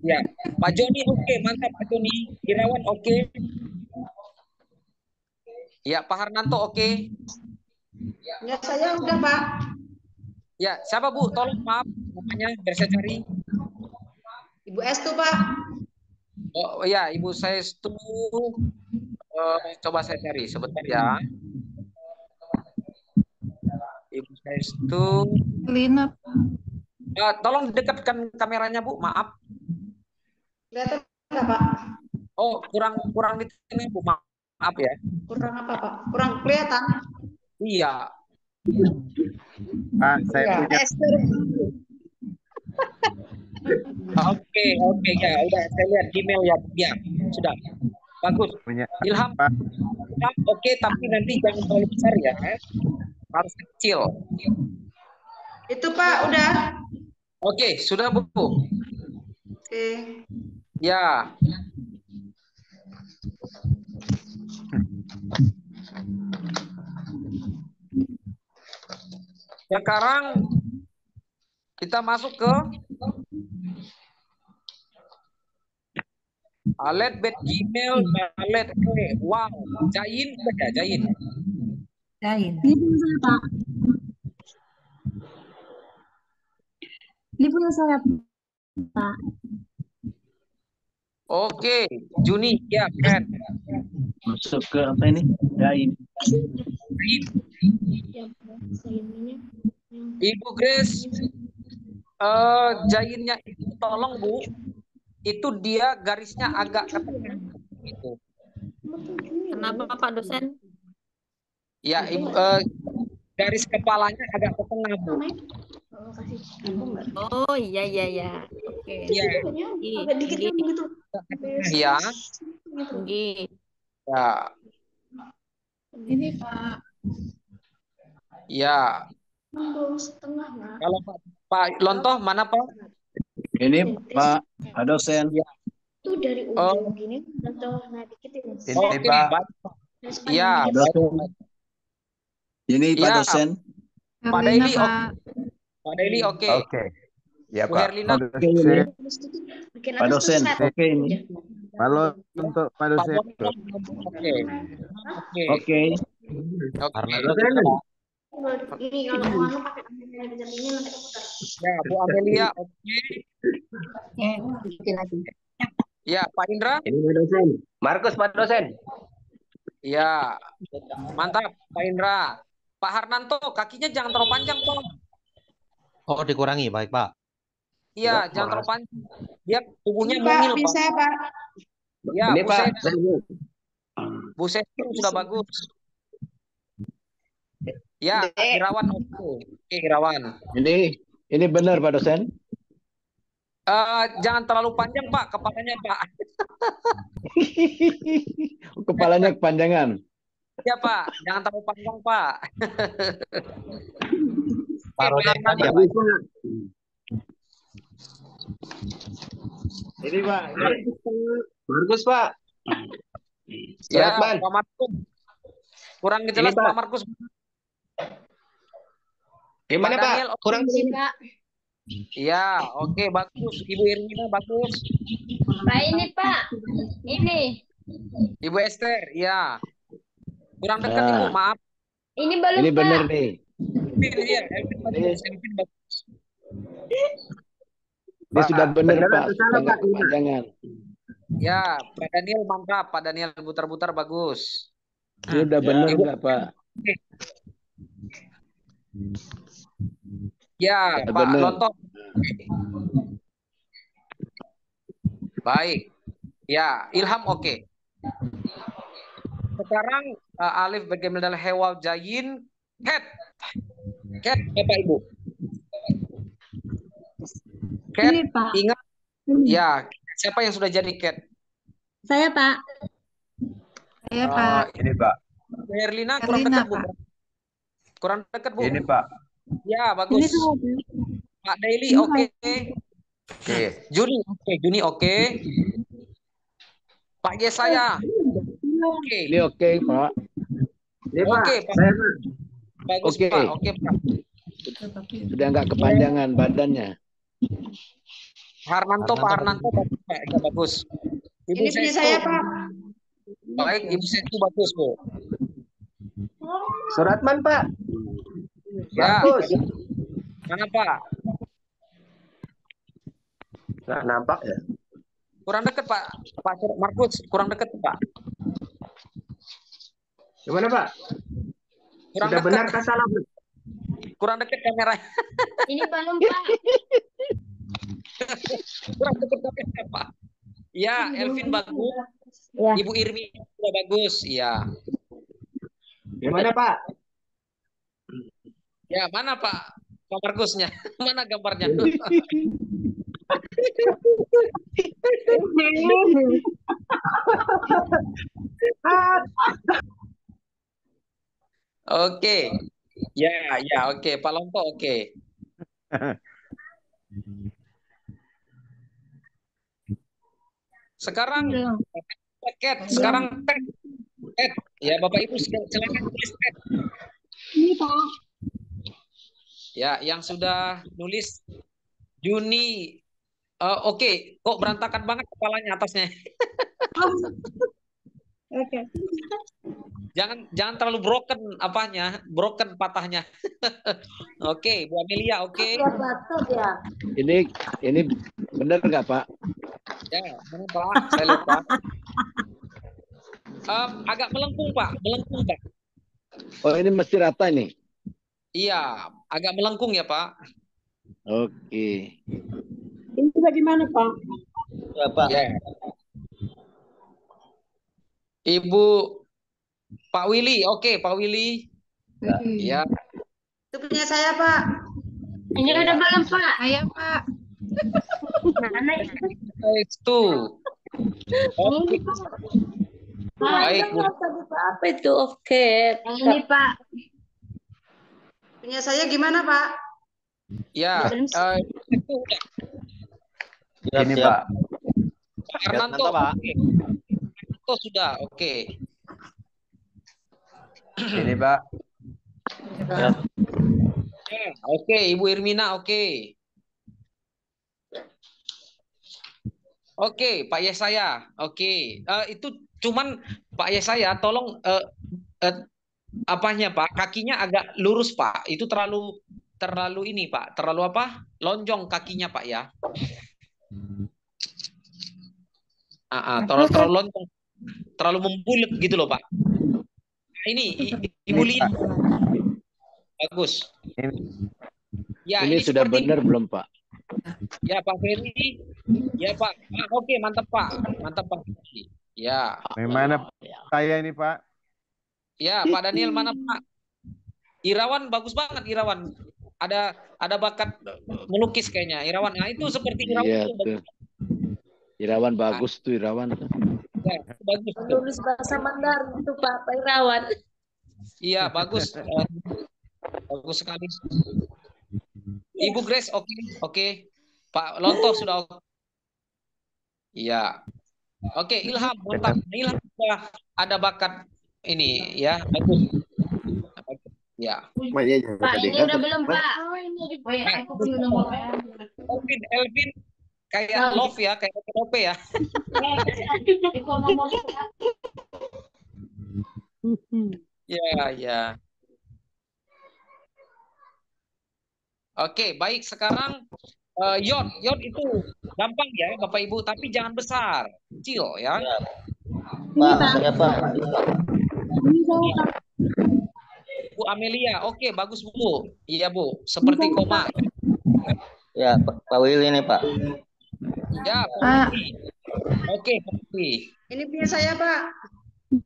Ya, Pak Joni, oke, mantap Pak Joni. Irawan, oke. Ya, Pak Harnanto, oke. Punya saya udah, Pak. Ya, siapa Bu? Tolong maaf namanya biar saya cari. Ibu Estu, Pak. Oh ya, Ibu saya itu coba saya cari sebentar ya. Ibu saya itu Lina. tolong dekatkan kameranya Bu, maaf. Kelihatan nggak, Pak? Oh, kurang di sini Bu, maaf ya. Kurang apa, Pak? Kurang kelihatan. Iya. Pak, saya Ya, punya Estu. Oke, ya, udah saya lihat Gmail ya, ya, sudah. Bagus. punya Ilham, Pak. oke, tapi nanti jangan terlalu besar ya. Harus kecil. Itu, Pak, udah. Oke, sudah Bu. Oke. Ya. Sekarang kita masuk ke alet bet Gmail, alet wow, Jain udah ya, Jain. Jain. Ini punya saya Pak. Ini punya saya Pak. Oke, Juni, ya keren. Masuk ke apa ini? Jain. Jain. Ibu Grace, jainnya itu tolong Bu, itu dia garisnya agak ke tengah. Gitu. Kenapa Pak dosen? Ya, Ibu, garis kepalanya agak ke tengah Bu. Oh iya. Oke. Iya. Agak dikit kan begitu. Iya. Ya. Ini Pak. Ya. Setengah, Pak. Kalau Pak Lontoh mana Pak? Ini Pak dosen. Ya. Itu dari ujung gini atau naik dikit ya? Ini Pak. Iya. Pak dosen. Ini Pak dosen. Pak Daily, Pak Daily, oke. Oke. Ya Bu Pak. Herlina. Pak dosen, oke ini. Halo untuk Pak dosen. Oke. Oke. Ini kalau mau pakai ambil jadinya nanti keputar. Ya, Bu Amelia, oke. Ya, Pak Indra. Ini Pak dosen. Markus Pak dosen. Ya, mantap Pak Indra. Pak Harnanto, kakinya jangan terlalu panjang, Pak. Oh, dikurangi, baik Pak. Iya, jangan terlalu panjang. Dia tubuhnya Ini, Pak, mungil, bisa Pak. Pak. Ya, Ini Bu Pak. Bu Sesti sudah bagus. Ya, Irawan oke. Oke, Irawan. Ini benar Pak dosen. Jangan terlalu panjang, Pak, kepalanya, Pak. Kepalanya kepanjangan. Ya, Pak, jangan terlalu panjang, Pak. Pak Roden tadi ya, Pak. Ini Pak. Markus Pak. Ya, Suratman. Pak Markus. Kurang jelas, Pak. Pak Markus. Gimana Pak Pak? Daniel, oke. Kurang Sini, Pak. Iya, oke, bagus. Ibu Irmina, bagus. Pak ini Pak. Ini. Ibu Esther, iya. Kurang dekat, Ibu, maaf. Ini belum Ini Pak. benar nih. Iya, Elvin bagus. Elvin bagus. Ini sudah benar benar Pak. atau salah, Sudah nggak Pak? kepanjangan. Ya, Pak Daniel mantap. Pak Daniel putar-putar bagus. Ini udah benar Ibu- nggak Pak? Ya, Sudah Pak benar. Lontok. Baik. Ya, Ilham oke. Sekarang Alif bagaimana Hewal Jayin Cat. Cat, Bapak Ibu. Cat, Ini Pak. ingat ya, siapa yang sudah jadi Cat? Saya Pak. Saya Pak. Ini Pak. Bu Herlina kurang Herlina, dekat, Bu. Pak. Kurang dekat, Bu. Ini Pak. Ya, Ini bagus. saya Pak. Pak Daily Ini, oke. Oke. Juni oke, Juni oke. Pak Yesaya. Oke. Ini oke Pak. Ini Pak. Oke, Pak. Saya Pak. Bagus, Oke. Pak. Oke, Pak. Sudah nggak kepanjangan badannya. Harnanto, Pak Harnanto bagus, Pak. Ya, bagus. Ibu Ini punya Sestu. saya Pak. Baik, Ibu Sestu bagus, Bu. Suratman Pak. Ya. Markus. Mana, Pak? Nah, nampak ya. Kurang dekat, Pak. Pak Markus, kurang dekat, Pak. Gimana Pak? Kurang Sudah dekat. benar kah salah? Kurang dekat kamera. Ini belum Pak. Kurang dekat kamera, Pak. Ya, Elvin bagus. Ya. Ibu Irmi sudah bagus. Iya. Gimana Pak? Ya, mana Pak? Pak Markusnya. Mana gambarnya? Oke. Ya, ya, oke. Pak Lompo, oke. Sekarang Cat, sekarang Cat. Cat. Ya, Bapak Ibu silakan tulis Cat. Ini Pak. Ya, yang sudah nulis Juni. Oke, kok berantakan banget kepalanya atasnya. Oke. Jangan terlalu broken patahnya. Oke, Bu Amelia, oke. Batuk ya. Ini benar nggak Pak? Ya, mana Pak? Saya lihat Pak. Agak melengkung Pak, melengkung Pak. Oh ini mesti rata nih. Iya, agak melengkung ya Pak. Oke. Ini bagaimana Pak? Ya, Pak. Ya. Ibu Pak Willy, oke Pak Willy. Ya. Itu punya saya Pak. Ini udah belum Pak. Saya Pak. Mana ya? Itu. Oke. Baik, Bu. Apa itu? Oke. Ini Pak. Punya saya gimana Pak? Ya, itu udah. Siap, Ini siap. Pak. Pak Arnanto, Mantap, Pak. oke. Arnanto sudah, oke. Ini Pak. Siap. Oke, Ibu Irmina, oke. Oke, Pak Yesaya, oke. Itu cuman Pak Yesaya, tolong apanya Pak? Kakinya agak lurus Pak. Itu terlalu ini Pak. Terlalu apa? Lonjong kakinya Pak ya. Terlalu lonjong, terlalu membulet gitu loh Pak. Nah, ini Ibu Lina, bagus. Ya, Ini sudah seperti benar belum Pak? ya Pak Ferry, ya Pak. Oke, mantap Pak, mantap Pak. Ya, Bagaimana saya ini Pak? ya Pak Daniel mana Pak? Irawan bagus banget Irawan. Ada bakat melukis kayaknya Irawan. Nah itu seperti Irawan Iya tuh, tuh. Irawan bagus tuh Irawan. ya, bagus tuh. Tulis bahasa Mandarin itu Pak Irawan. Iya bagus. Bagus sekali. Ibu Grace, oke. Pak Lontoh sudah oke. Iya. Oke, Ilham, mantap. Ilham sudah ada bakat ini ya, bagus. Ya. Pak, ini udah belum, Pak? Oh ya, aku punya nomor. Elvin kayak love ya, kayak OP ya. Itu nomor. Ya. Oke, baik. Sekarang Yod itu gampang ya, Bapak Ibu, tapi jangan besar, kecil ya. Pak, saya Pak. Bu Amelia, oke, bagus Bu. Iya Bu, seperti koma. Ya, Pak Willy ini Pak. Ya, Pak Willy. Oke, Pak Willy. Ini punya saya, Pak.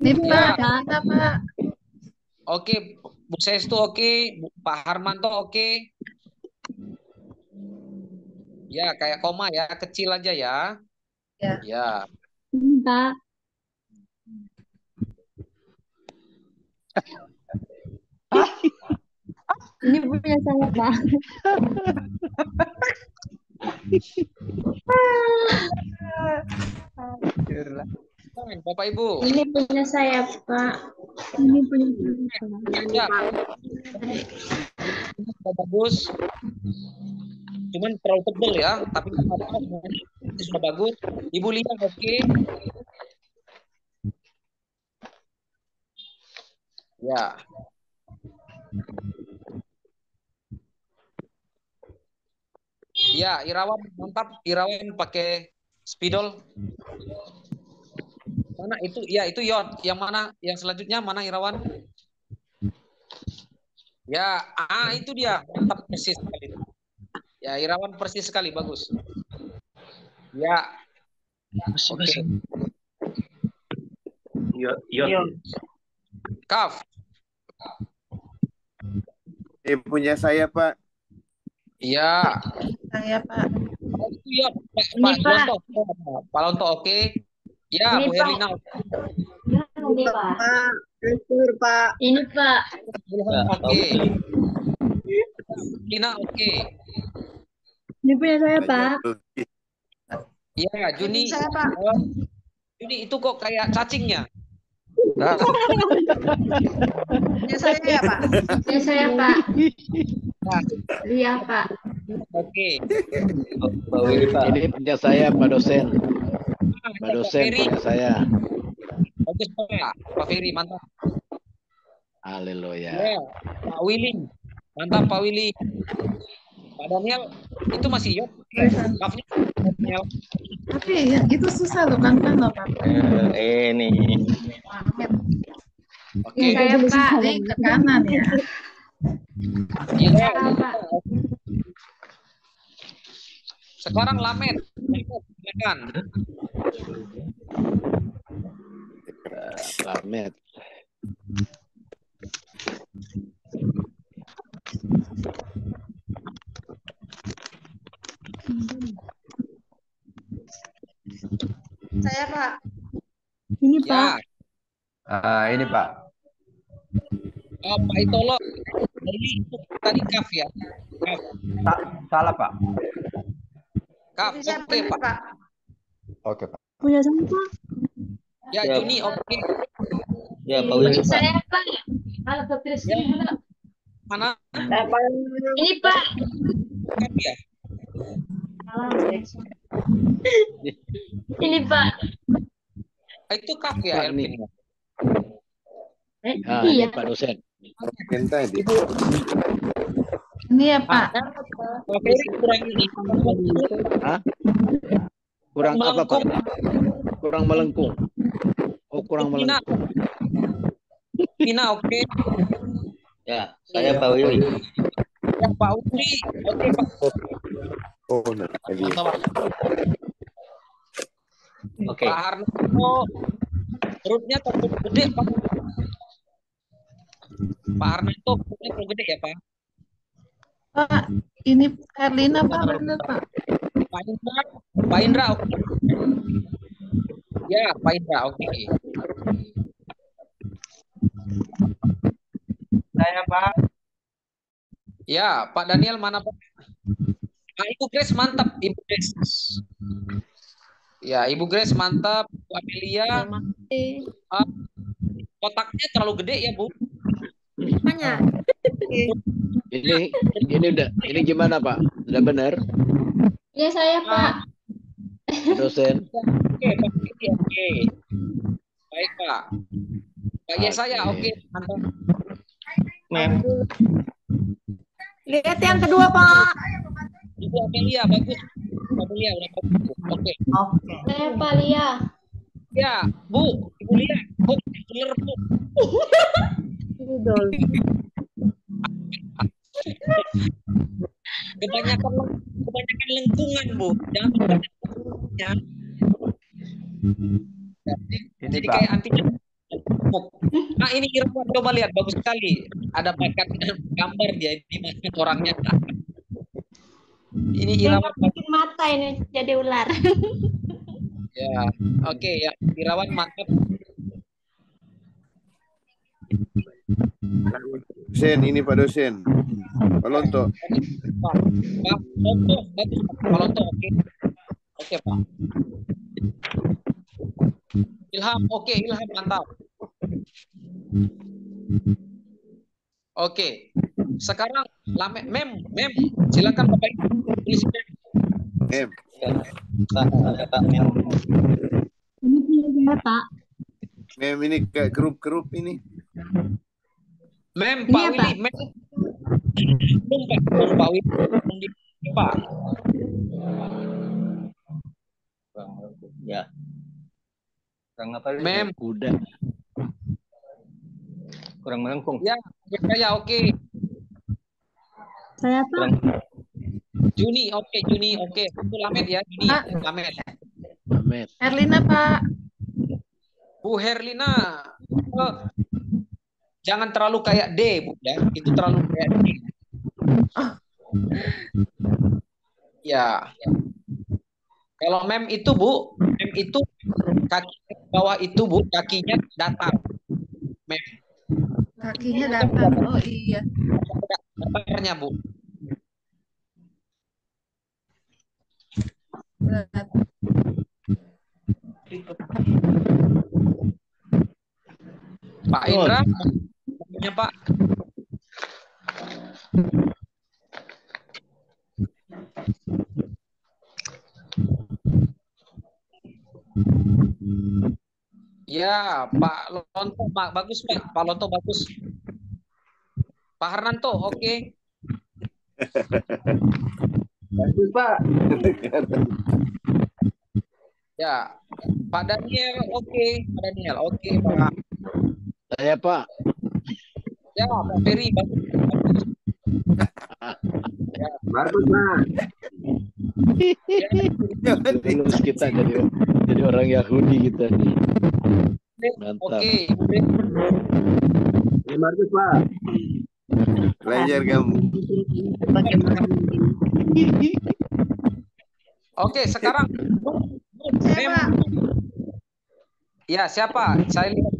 Ini Ya. Pak. Oke, Bu Sestu oke, Pak Harmanto oke. Ya, kayak koma ya, kecil aja ya. Ya. Pak. Ini punya saya Pak. Bapak Ibu. Ini punya saya Pak. Ini punya saya. Ya. Bagus. Cuman terlalu tebal ya, tapi ini sudah bagus. Ibu lihat oke. Ya. Ya, Irawan mantap. Irawan pakai spidol. Mana itu? Ya, itu Yod. Yang mana? Yang selanjutnya mana Irawan? Ya, itu dia. Mantap persis sekali. Ya, Irawan persis sekali, bagus. Ya. Oke. Yod. Kaf. Ini punya saya Pak. Iya. Saya Pak. Itu Yod. Ini, Pak. Lonto. Pak Lonto oke. Ya, Ini, Bu Pak. Herlina. Ini Pak. Pak. Ini Pak. Oke. Lina oke. Ini punya saya Pak. Iya, Juni. Ini saya, Pak. Juni itu kok kayak cacingnya. Punya saya ya, Pak. Ini saya Pak. Nah, Iya Pak. oke. Pak Willy Pak. Ini punya saya Pak dosen. Pak dosen Ferry. punya saya. Bagus Pak. Pak Ferry mantap. Haleluya. Ya, Pak Willy. Mantap Pak Willy. Pak Daniel itu masih Yod. Kafnya Daniel. Tapi ya, itu susah loh kan loh Pak. Ini. Oke. Ini saya Pak. Ini ke kanan ya. Iya. Pak. Sekarang Lamet. Silakan. Lamet. Saya, Pak. Ini Ya. Pak. Ini Pak. Pak Itolo. Ini itu tadi Kaf ya. Kaf. Salah Pak. Kap, Bisa oke benar, Pak. Pak. Oke, Pak. Punya saya, Pak. Ya, Ya, Juni, oke. ya Pak Willy, Pak. Saya Pak. Halo, Dr. Ya, mana? Ini Pak. Kap ya? Ini Pak. Itu Kap ya, Pak, nih. Elvin? Ah, Iya. ini Pak dosen. Tadi. Ini ya Pak. Pak Ferry kurang ini. Hah? Kurang apa, Pak? Kurang melengkung. Oh, kurang Pina, melengkung. Pina, oke. Ya, saya Pak Willy. Ya, Pak Uli, oke Pak. Oh, benar. Tadi. Mantap, Pak. Oke. Pak Harnito, perutnya terlalu gede, Pak. Pak Harnito, perutnya terlalu gede ya, Pak. Pak, ini Herlina Pak, benar Pak. Pak Indra, oke. Ya, Pak Indra, oke. Saya, Pak. Ya, Pak Daniel mana, Pak? Nah, Ibu Grace mantap, Ibu Grace. Ya, Ibu Grace mantap, Bu Amelia. Kotaknya terlalu gede ya, Bu. Banyak. Ini gimana, Pak? Udah benar? Ya saya Pak. Pak dosen. Oke, Pak. Oke. Baik, Pak. Pak Yesaya, oke. Mantap. Mem. Lihat yang kedua, Pak. Ibu Amelia, bagus. Ibu Amelia, udah bagus. Oke. Oke. Saya Pak Lia. Ya, Bu. Ibu Lia. Bu, bener, Bu. Kebanyakan lengkungan, Bu. Jangan kebanyakan lengkungannya. Jadi Pak. kayak anti nyamuk. Nah, ini Irawan, coba lihat, bagus sekali. Ada bakat gambar dia di mana orangnya. Ini Irawan. Bikin mata ini jadi ular. Ya, oke ya. Irawan mantap. Dosen, ini Pak dosen. Pak Lonto. Pak Lonto, bagus Pak Lonto, oke. Oke Pak. Ilham, oke, Ilham mantap. Oke. Sekarang Mem, silakan Bapak Ibu tulis Mem. Mem. Pak Mem. Ini punya saya, Pak. Mem ini kayak kerup ini. Mem, Ini Pak apa? Willy, Mem. Belum, Pak Willy. Belum di Pak. Ya. Kurang apa? Mem. Kuda. Kurang melengkung. Ya, saya oke. Saya, Pak. Juni, oke. Itu Lamet ya, Juni. Lamet. Amet. Herlina Pak. Bu Herlina, jangan terlalu kayak D, Bu ya. Itu terlalu kayak D. Ya. Kalau Mem itu, Bu, Mem itu kaki bawah itu, Bu, kakinya datar. Mem. Kakinya datar. Oh iya. Datarnya, Bu. Berat. Pak Indra, punya Pak. Ya, Pak Lonto, Pak bagus Pak. Pak Lonto bagus. Pak Harnanto, oke. Bagus, Pak. Ya, Pak Daniel, oke. Pak Daniel, oke Pak. Saya, Pak. Ya, Pak Ferry, bagus. Ya. Bagus, Pak. Lulus kita jadi orang Yahudi kita nih. Mantap. Oke. Ya, bagus, Pak. Belajar kamu. Oke, sekarang Siapa? Ya, siapa? Saya lihat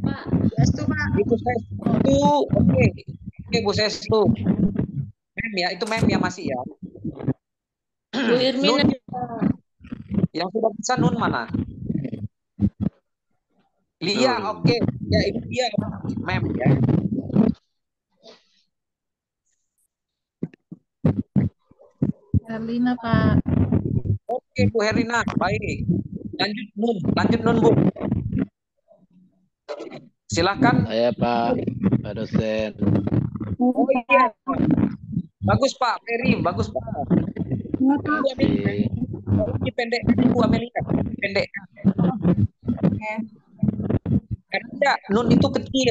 Pak. Sestu Pak. Ibu Sestu. Oke. Oke, Bu Sestu. Mem ya, itu Mem ya masih ya. Bu Irmina. Nun yang sudah bisa Nun mana? Lia, oke. Ya, Ibu Lia, mem ya. Herlina, Pak. Oke, Bu Herlina, baik. Lanjut Nun, Bu. Silakan. Saya Pak dosen. Oh iya. Bagus Pak Ferry, bagus Pak. Bu Amelia. Ini pendek, Bu Amelia. Pendek. Karena Nun itu kecil.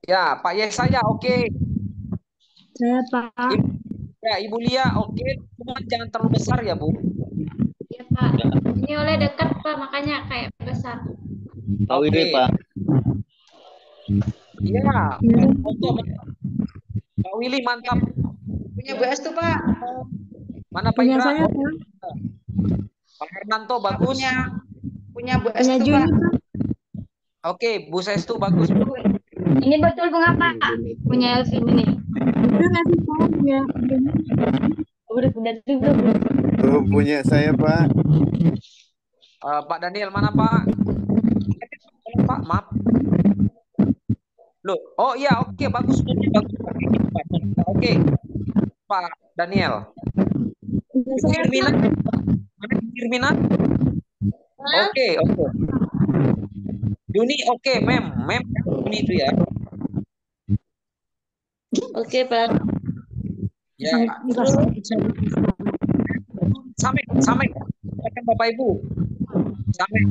Ya, Pak Yesaya, oke. Saya Pak. Ya, Ibu Lia, oke. Cuma jangan terlalu besar ya, Bu. Iya Pak. Ini oleh dekat Pak, makanya kayak besar. Pak Willy, Pak. Iya. Pak Willy mantap. Punya Bu Estu, Pak. Mana Pak Punya Indra? saya, Pak. Pak Hernanto bagus. Punya Bu Punya Estu, Juni, Pak. Pak. Oke, Bu Sestu bagus. Ini betul bunga Pak. Punya Elvin ini. Betul nggak sih Pak? Punya. Udah juga. Tuh, punya saya, Pak. Pak Daniel mana Pak? Pak, maaf. Loh, oh iya, oke, bagus. Oke, Pak Daniel. Ibu Irmina, mana Ibu Irmina? Oke. Juni, oke, mem Juni itu ya. Oke, Pak. Ya. Samek, silakan Bapak Ibu. Samek.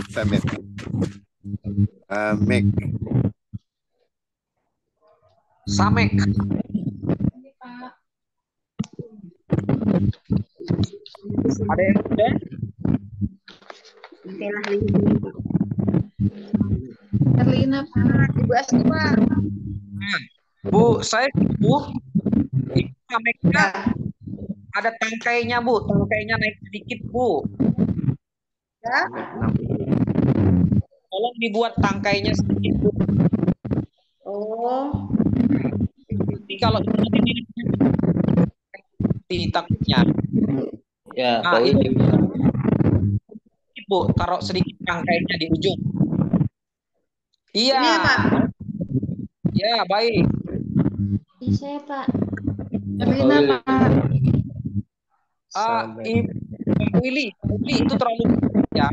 Samet. Mek. Samek. Ada yang sudah? Herlina, Pak. Ibu Estu, Pak. Bu, saya Bu. Ini sameknya ada tangkainya, Bu. Tangkainya naik sedikit, Bu. Ya. Tolong dibuat tangkainya sedikit, Bu. Oh. Jadi kalau ini takutnya. Ya, Nah, Pak Willy. Bu, taruh sedikit tangkainya di ujung. Iya. Ini ya, Pak. Ya, baik. Ini saya Pak. Herlina, Pak. Pak Willy itu terlalu bulat ya.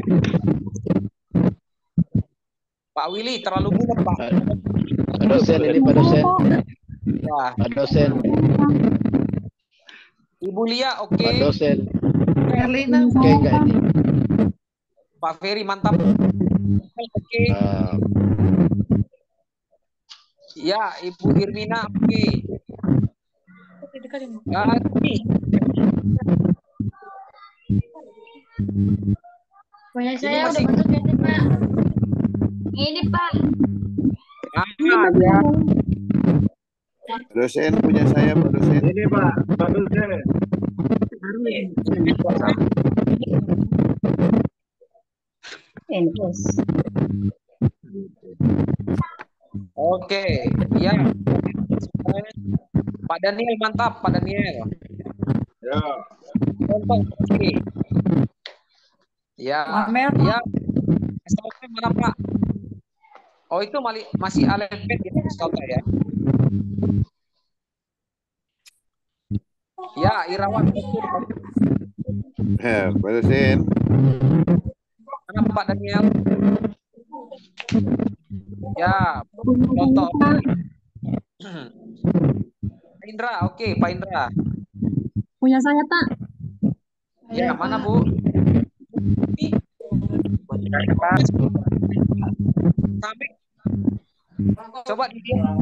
Pak Willy terlalu bulat, Pak. Pak dosen ini Pak dosen. Ya. Pak dosen. Ibu Lia, oke. Pak dosen. Herlina, Oke enggak ini? Pak Ferry mantap. Oke. Ya, Ibu Irmina, oke. Ini. Punya Ini saya masih- udah bentuk ini Pak. Ini Pak. Ya. Dosen punya saya, Pak dosen. Ini Pak dosen. Oke, ya. Pak Daniel mantap, Pak Daniel. Ya. Contoh, oke. Ya, Pamer, ya. Peserta mana Pak? Oh itu masih alfabet ya peserta ya. Ya, Irawan. Pak dosen. Mana Pak Daniel? Ya, contoh. Pak Indra, oke, Pak Indra. Punya saya Pak. Ya, mana Bu? Sampai. Coba dilihat.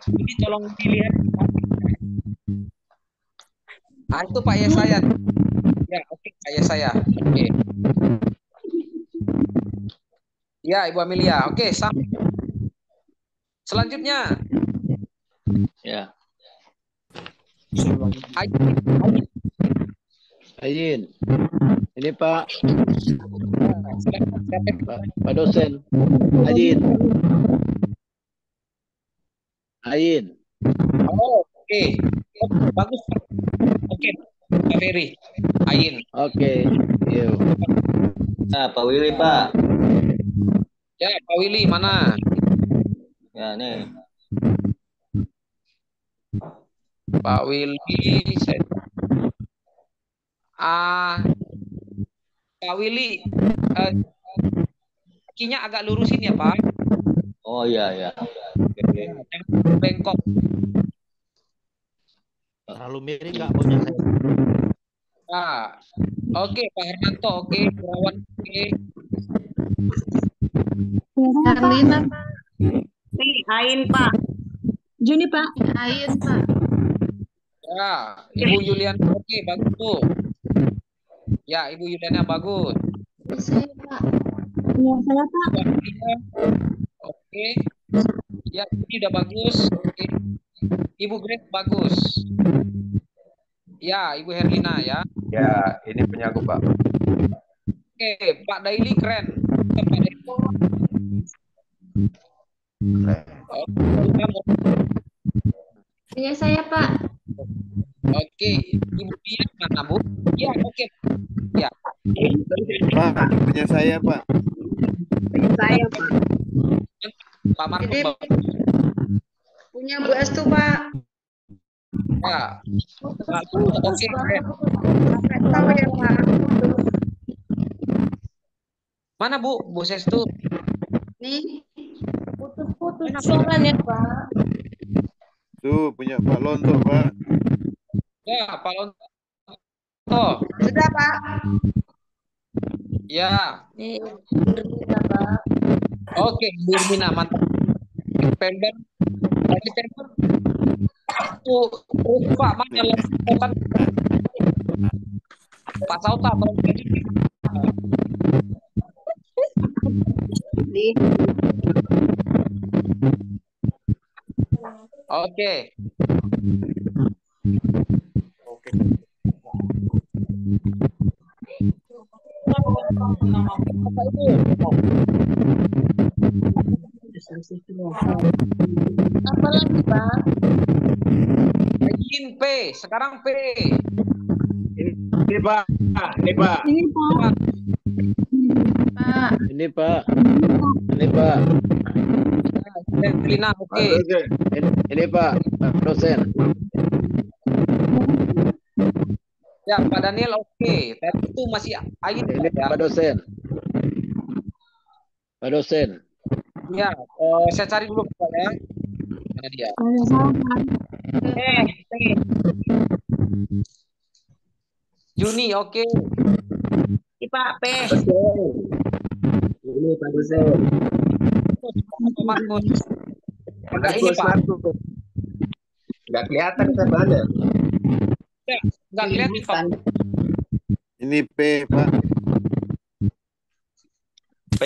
Ini tolong dilihat. Ah, itu Pak Yesaya. Ya, oke, Pak Yesaya. Oke. Ya, Ibu Amelia. Oke, sampai. Selanjutnya. Ya. Ayin. Ini Pak. Silakan. Pak dosen. Ayin. Ayin. Oh, Oke. Oh, bagus. Oke, Pak Ferry. Ain. Oke. Yuk. Nah, Pak Willy, Pak. Ya, Pak Willy mana? Ya, nih. Pak Willy, Pak Willy, kakinya agak lurusin ya, Pak. Oh iya, ya. Jangan bengkok. Terlalu miring nggak punya saya? Nah, oke, Pak Hernanto, oke, Irawan, oke. Carlina, Nih, Ain, Pak. Juni, Pak. Ain, Pak. Ya, Ibu Yuliana, oke, bagus tuh. Ya, Ibu Yuliana bagus. Saya, Pak. Ya, saya, Pak. Ya, oke. Ya, ini udah bagus. Oke. Ibu Grace bagus. Ya, Ibu Herlina ya. Ya, ini punya aku, Pak. Oke, Pak Daily keren. Pak Daily. Punya saya, Pak. Oke, Ibu Dian mana, Bu? Ya, oke. Ya. Pak, punya saya, Pak. Saya, Pak. Pak Marco Jadi, bagus. punya Bu Estu, Pak. Ya. Oke, keren. Nggak tahu ya, Pak. Mana Bu? Bu Sestu? Nih, Putus-putus suaranya, Pak. Tuh, punya Pak Lonto, Pak. Ya, Pak Lonto. sudah, Pak. Ya. Nih, Nurmina, Pak. Oke, Bu Irmina mantap. Pember. Lagi Pember. Tuh, Pak mana Lautan? Pak Sauta tolong. Nih, Oke. Apa itu? Apa lagi, Pak? Izin P, sekarang P. Ini Pak. Ini Pak. Ini, Pak. Pak. Ini Pak. Ini Pak. Lina, oke. Pak dosen. Ini Pak. Pak dosen. Ya, Pak Daniel oke. Tapi itu masih Ain Ini ya. Pak dosen. Pak dosen. Ya, saya cari dulu Pak ya. Mana dia? Ada saya, Pak. P. Juni, oke. Pak, P. Ini Pak dosen. Markus. Enggak ini Pak. Nggak kelihatan mana. Ya, enggak kelihatan Pak. Ini P, Pak. P.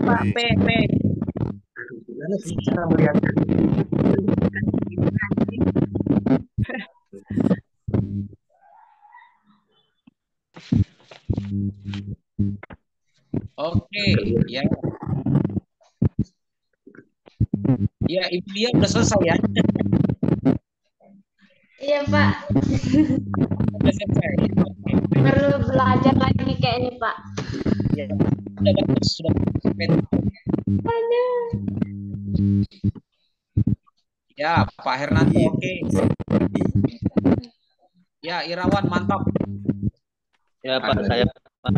Pak, P. Gimana sih cara melihatnya? Oke, ya. Ya, Ibu dia udah selesai ya. Iya, Pak. Udah selesai. Perlu belajar lagi kayaknya, Pak. Ya, sudah bagus, sudah bagus. Ya, Pak Hernanto, oke. Ya, Irawan, mantap. Ya, Pak, saya. Pak.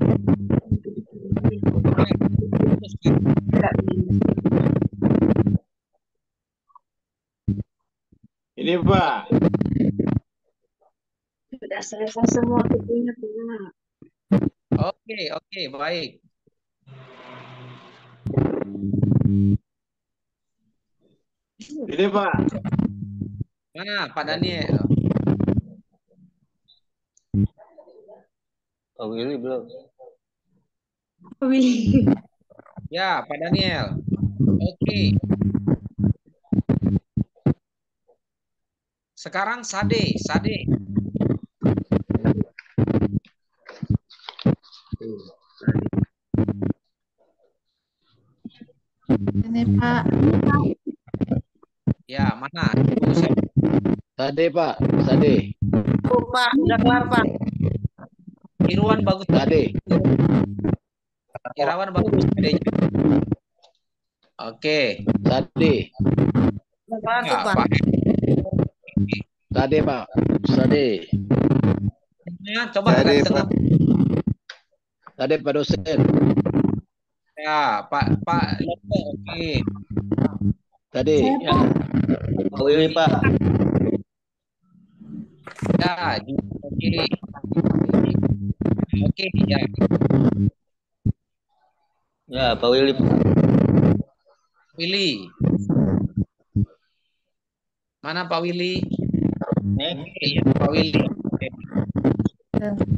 Ini Pak. Sudah selesai semua bukunya, Pak. Oke, baik. Ini Pak. Mana Pak Daniel? Pak Willy belum. Willy. Ya, Pak Daniel. Oke. Sekarang Sade. Ini Pak. Ya, mana? Ibu siapa? Sade Pak, Sade. Oh, Pak, udah kelar, Pak. Irwan bagus. Sade. Irawan bagus adanya. Oke. Sade. Masuk, Pak. Pak. Sade Pak, Sade. Nah, coba Sade, agak tengah. Pak. Sade Pak dosen. Ya, Pak Lopo, oke. Sade. Ya. Pak Willy, Pak. Ya, oke. Oke, ya. Ya, Pak Willy, Pak. Willy. Mana Pak Willy? Nih. Oke, ya, Pak Willy. Oke.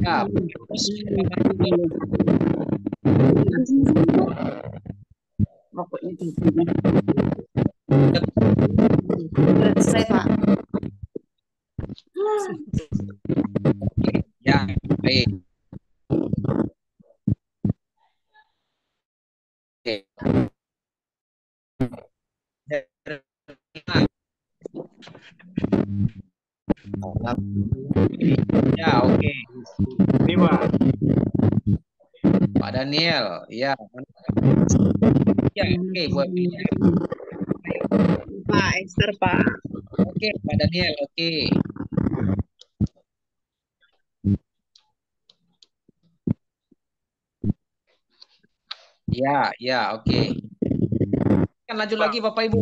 Ya, terus Pokoknya gitu. Udah selesai, Pak. ya, baik. Oke. Ya, oke. Ini Pak. Pak Daniel, ya. Ya, oke, buat pilih. Pak Esther, Pak. Oke, Pak Daniel, oke. Ya, ya, oke. Kan lanjut lagi Bapak Ibu.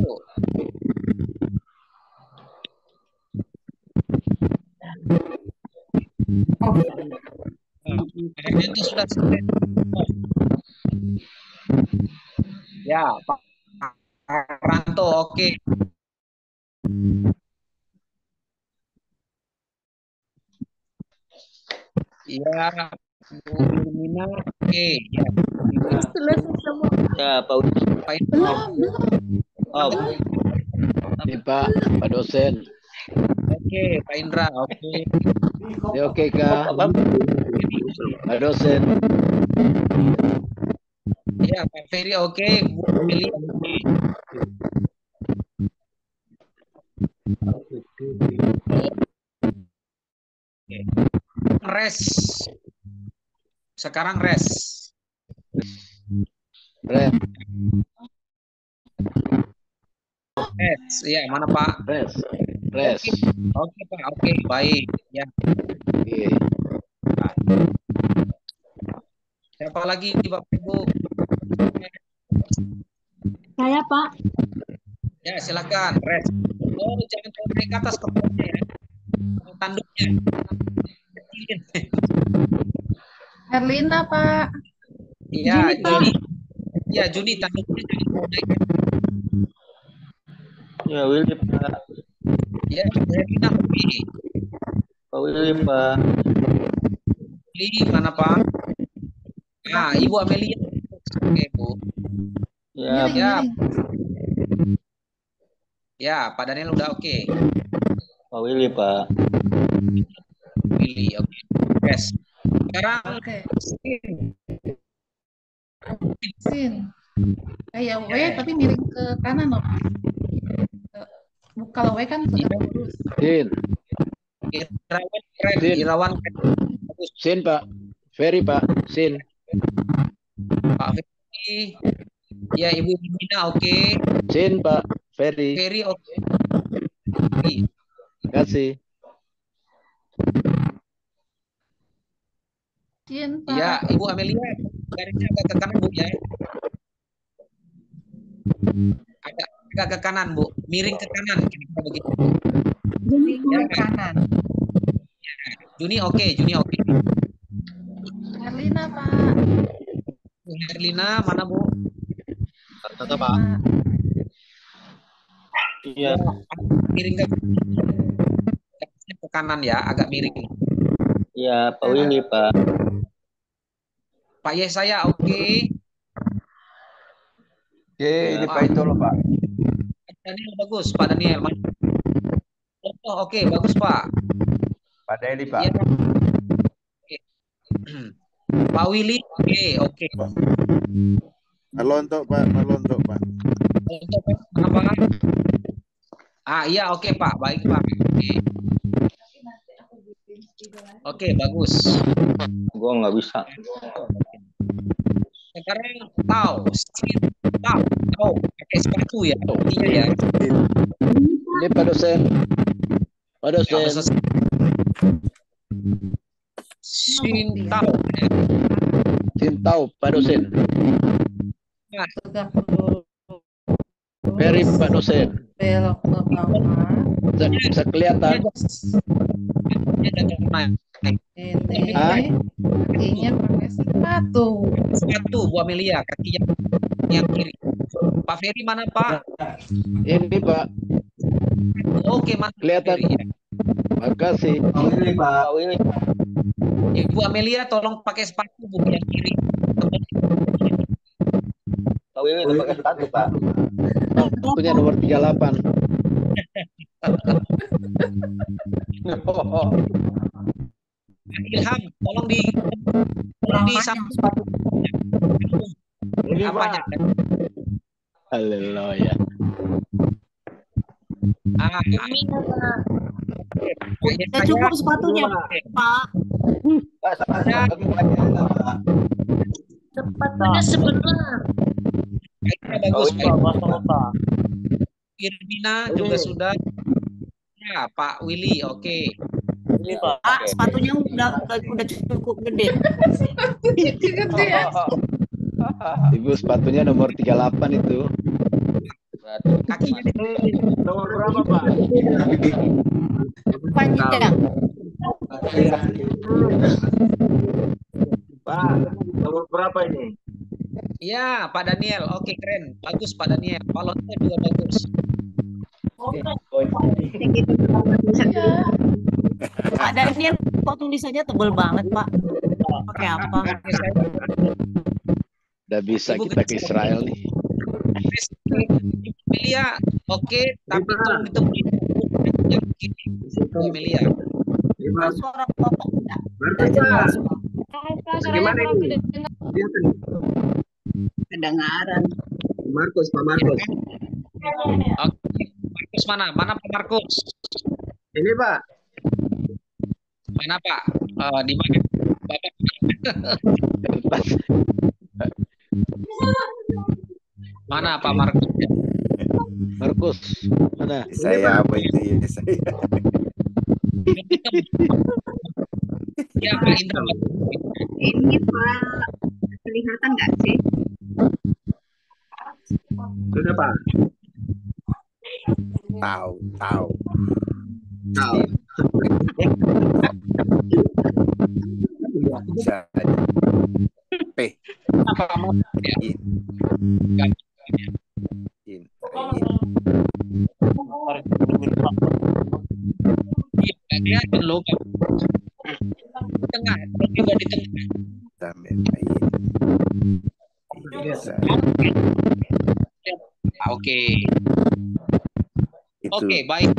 Itu sudah selesai. Ya, Pak Ranto, oke. Ya, Bu Irmina, oke. Ya. Selesai semua. Ya, Pak Willy. Oh, Ini Pak, Pak dosen. Oke, Pak Indra, oke. Ini oke Kak, Pak dosen. Ya, Pak Ferry, oke. Bu Meli, oke. Res. Sekarang res. Res. Res, ya mana Pak? Res. Res. Oke Pak, oke baik. Ya. Oke. Siapa lagi Bapak Ibu? Saya, Pak. Ya silakan. Res. Oh jangan terlalu naik ke atas kepalanya ya. Tanduknya. Kecilin. Herlina, Pak. Ya, Juni, Pak. Juni. Ya Juni tanduknya jangan terlalu naik. ya Willy, Pak. Ya, Herlina oke. Pak Willy, Pak. Willy mana Pak? Nah, Ibu Amelia. Oke Bu. Ya, Ya. Ya, Pak Daniel udah oke. Pak Willy, Pak. Willy, oke. Yes. Sekarang Oke. Sin. Kayak W tapi miring ke kanan loh. Kalau W kan tegak lurus. Sin. Irawan keren, Sin. Irawan keren. Bagus. Sin Pak. Ferry Pak. Sin. Pak Ferry. Ya, Ibu Mina oke. Sin Pak. Ferry. Ferry oke. Terima kasih. Sin, Pak. Ya, Ibu Amelia garisnya agak ke kanan Bu ya. Agak ke kanan Bu, miring ke kanan kira-kira begitu. Miring Ya. ke kanan. Juni oke, Juni oke. Herlina, Pak. Herlina mana Bu? Kata Pak. Iya. Miring ke kanan ya, agak miring. Iya, Pak Willy, Pak. Pak Yesaya oke. Oke, ini Pak itu loh Pak. Pak Daniel bagus, Pak Daniel. Oh, oke, bagus Pak. Pak Deli Pak. Ya. Oke. Pak Willy, oke. Malontok Pak, malontok Pak. Untuk apa? Iya, oke Pak, baik Pak. Oke, bagus. Gua nggak bisa. Sekarang tahu, tahu pakai sepatu ya, iya ya. Ini Pak dosen. Pak Kalau dosen. selesai, sin tahu. Sin tahu Pak dosen. Nah, Tegak lurus. Very Pak dosen. Belok ke bawah. Bisa kelihatan. ini ada naik. Ini kakinya pakai sepatu. Sepatu Bu Amelia, kaki yang kiri. Pak Ferry mana Pak? Ini Pak. Oke, mana Kelihatan. Ferry, ya. Makasih. Pak Willy. Ibu Amelia tolong pakai sepatu Bu yang kiri. Pak Willy udah pakai sepatu, Pak. Sepatunya nomor 38. Ilham, tolong di sepatu. Ini apanya? Haleluya. Udah cukup sepatunya, Pak. Sepatunya sebelah. Bagus, Pak. Irmina juga sudah. Ya, Pak Willy, oke. Ini Pak. Pak, sepatunya udah cukup gede. Gede ya. Ibu sepatunya nomor 38 itu. Kakinya Nomor berapa, Pak? Panjang. Pak, nomor berapa ini? Ya, Pak Daniel. Oke, keren. Bagus Pak Daniel. Balonnya juga bagus. Pak Daniel kok tulisannya tebel banget, Pak. Pakai apa? Udah bisa kita ke Israel nih. Amelia, oke, tapi tolong ditunggu yang kiri. Amelia. Suara Bapak enggak jelas. Gimana ini? Kedengaran. Markus, Pak Markus. Oke, Markus mana? Mana Pak Markus? Ini Pak. Mana Pak? Di mana? Bapak. Mana Pak Markus? Markus, mana? Saya apa itu ya saya? Ya Pak Indra. Ini Pak, kelihatan nggak sih? Sudah Pak. Tahu. Tahu. Bisa. P. In. Iya, kelihatan loh. Tengah, juga di tengah. Tambah in. Bisa. Oke. Itu. Oke, baik.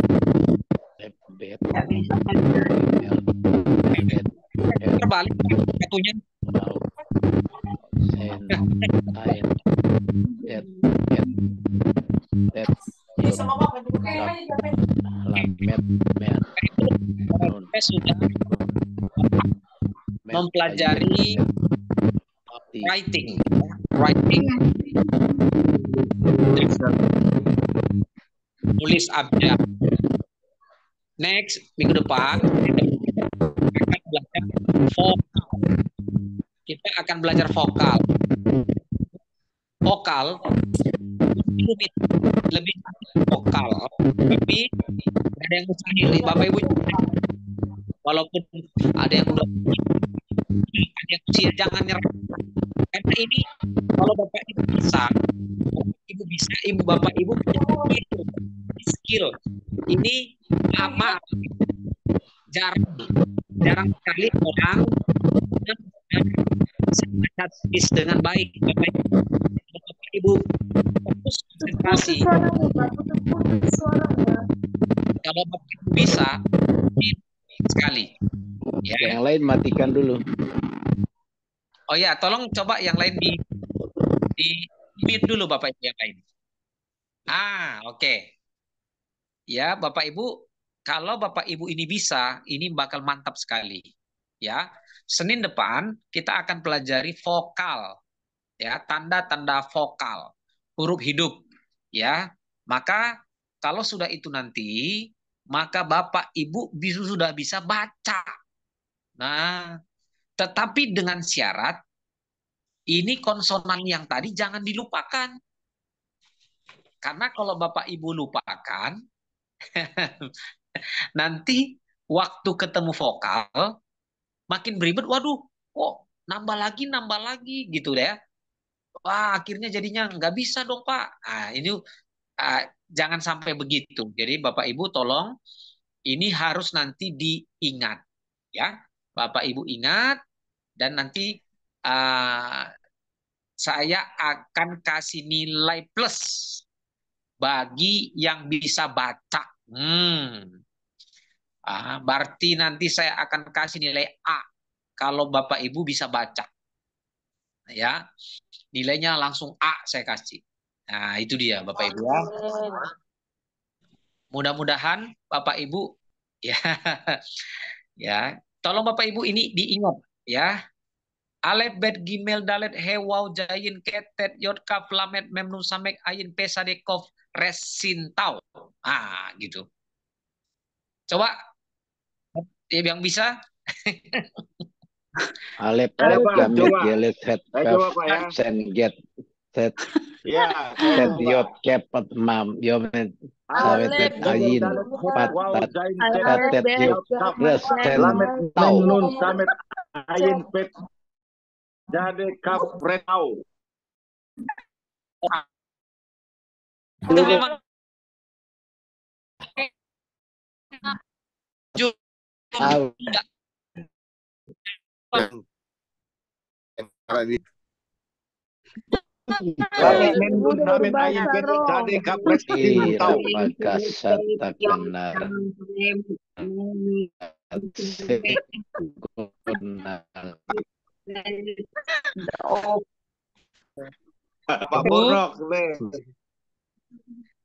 Terbalik satunya. Kita sudah mempelajari writing. Tulis abjad. Next, minggu depan kita akan belajar vokal. Vokal lebih vokal, tapi ada yang mustahil. Bapak Ibu, walaupun ada yang udah ada yang usia, jangan nyerah. Karena ini kalau Bapak Ibu bisa, Ibu Bapak Ibu punya skill. Ini apa? Jarang sekali orang membaca tulis dengan baik. Bapak Ibu fokus konsentrasi. Kalau Bapak Ibu bisa, sekali. Ya. Yang lain matikan dulu. Oh ya, tolong coba yang lain di mute dulu Bapak Ibu yang lain. Oke. ya Bapak Ibu, kalau Bapak Ibu ini bisa, ini bakal mantap sekali. Ya, Senin depan kita akan pelajari vokal, ya, tanda-tanda vokal, huruf hidup, ya. Maka kalau sudah itu nanti, maka Bapak Ibu sudah bisa baca. Nah, tetapi dengan syarat ini konsonan yang tadi jangan dilupakan. Karena kalau Bapak Ibu lupakan, nanti waktu ketemu vokal makin beribet, waduh, kok nambah lagi gitu deh. Wah, akhirnya jadinya nggak bisa dong Pak. Nah, ini jangan sampai begitu. Jadi Bapak Ibu tolong ini harus nanti diingat, ya. Bapak Ibu ingat dan nanti saya akan kasih nilai plus bagi yang bisa baca. Berarti nanti saya akan kasih nilai A kalau Bapak Ibu bisa baca. Ya, nilainya langsung A saya kasih. Nah, itu dia Bapak Ibu ya. Mudah-mudahan Bapak Ibu ya ya, tolong Bapak Ibu ini diingat ya. Alef bet gimel dalet hewau jayin ketet yot kaf lamet mem nun samek ayin pesadekov resin tau. Gitu. Coba yang bisa. Alef gamet gelet het kaf sen get set set yot kepet mam yomet sawet ayin pat tat yot res sen tau nun samet ayin pet jadi kap retau. Itu memang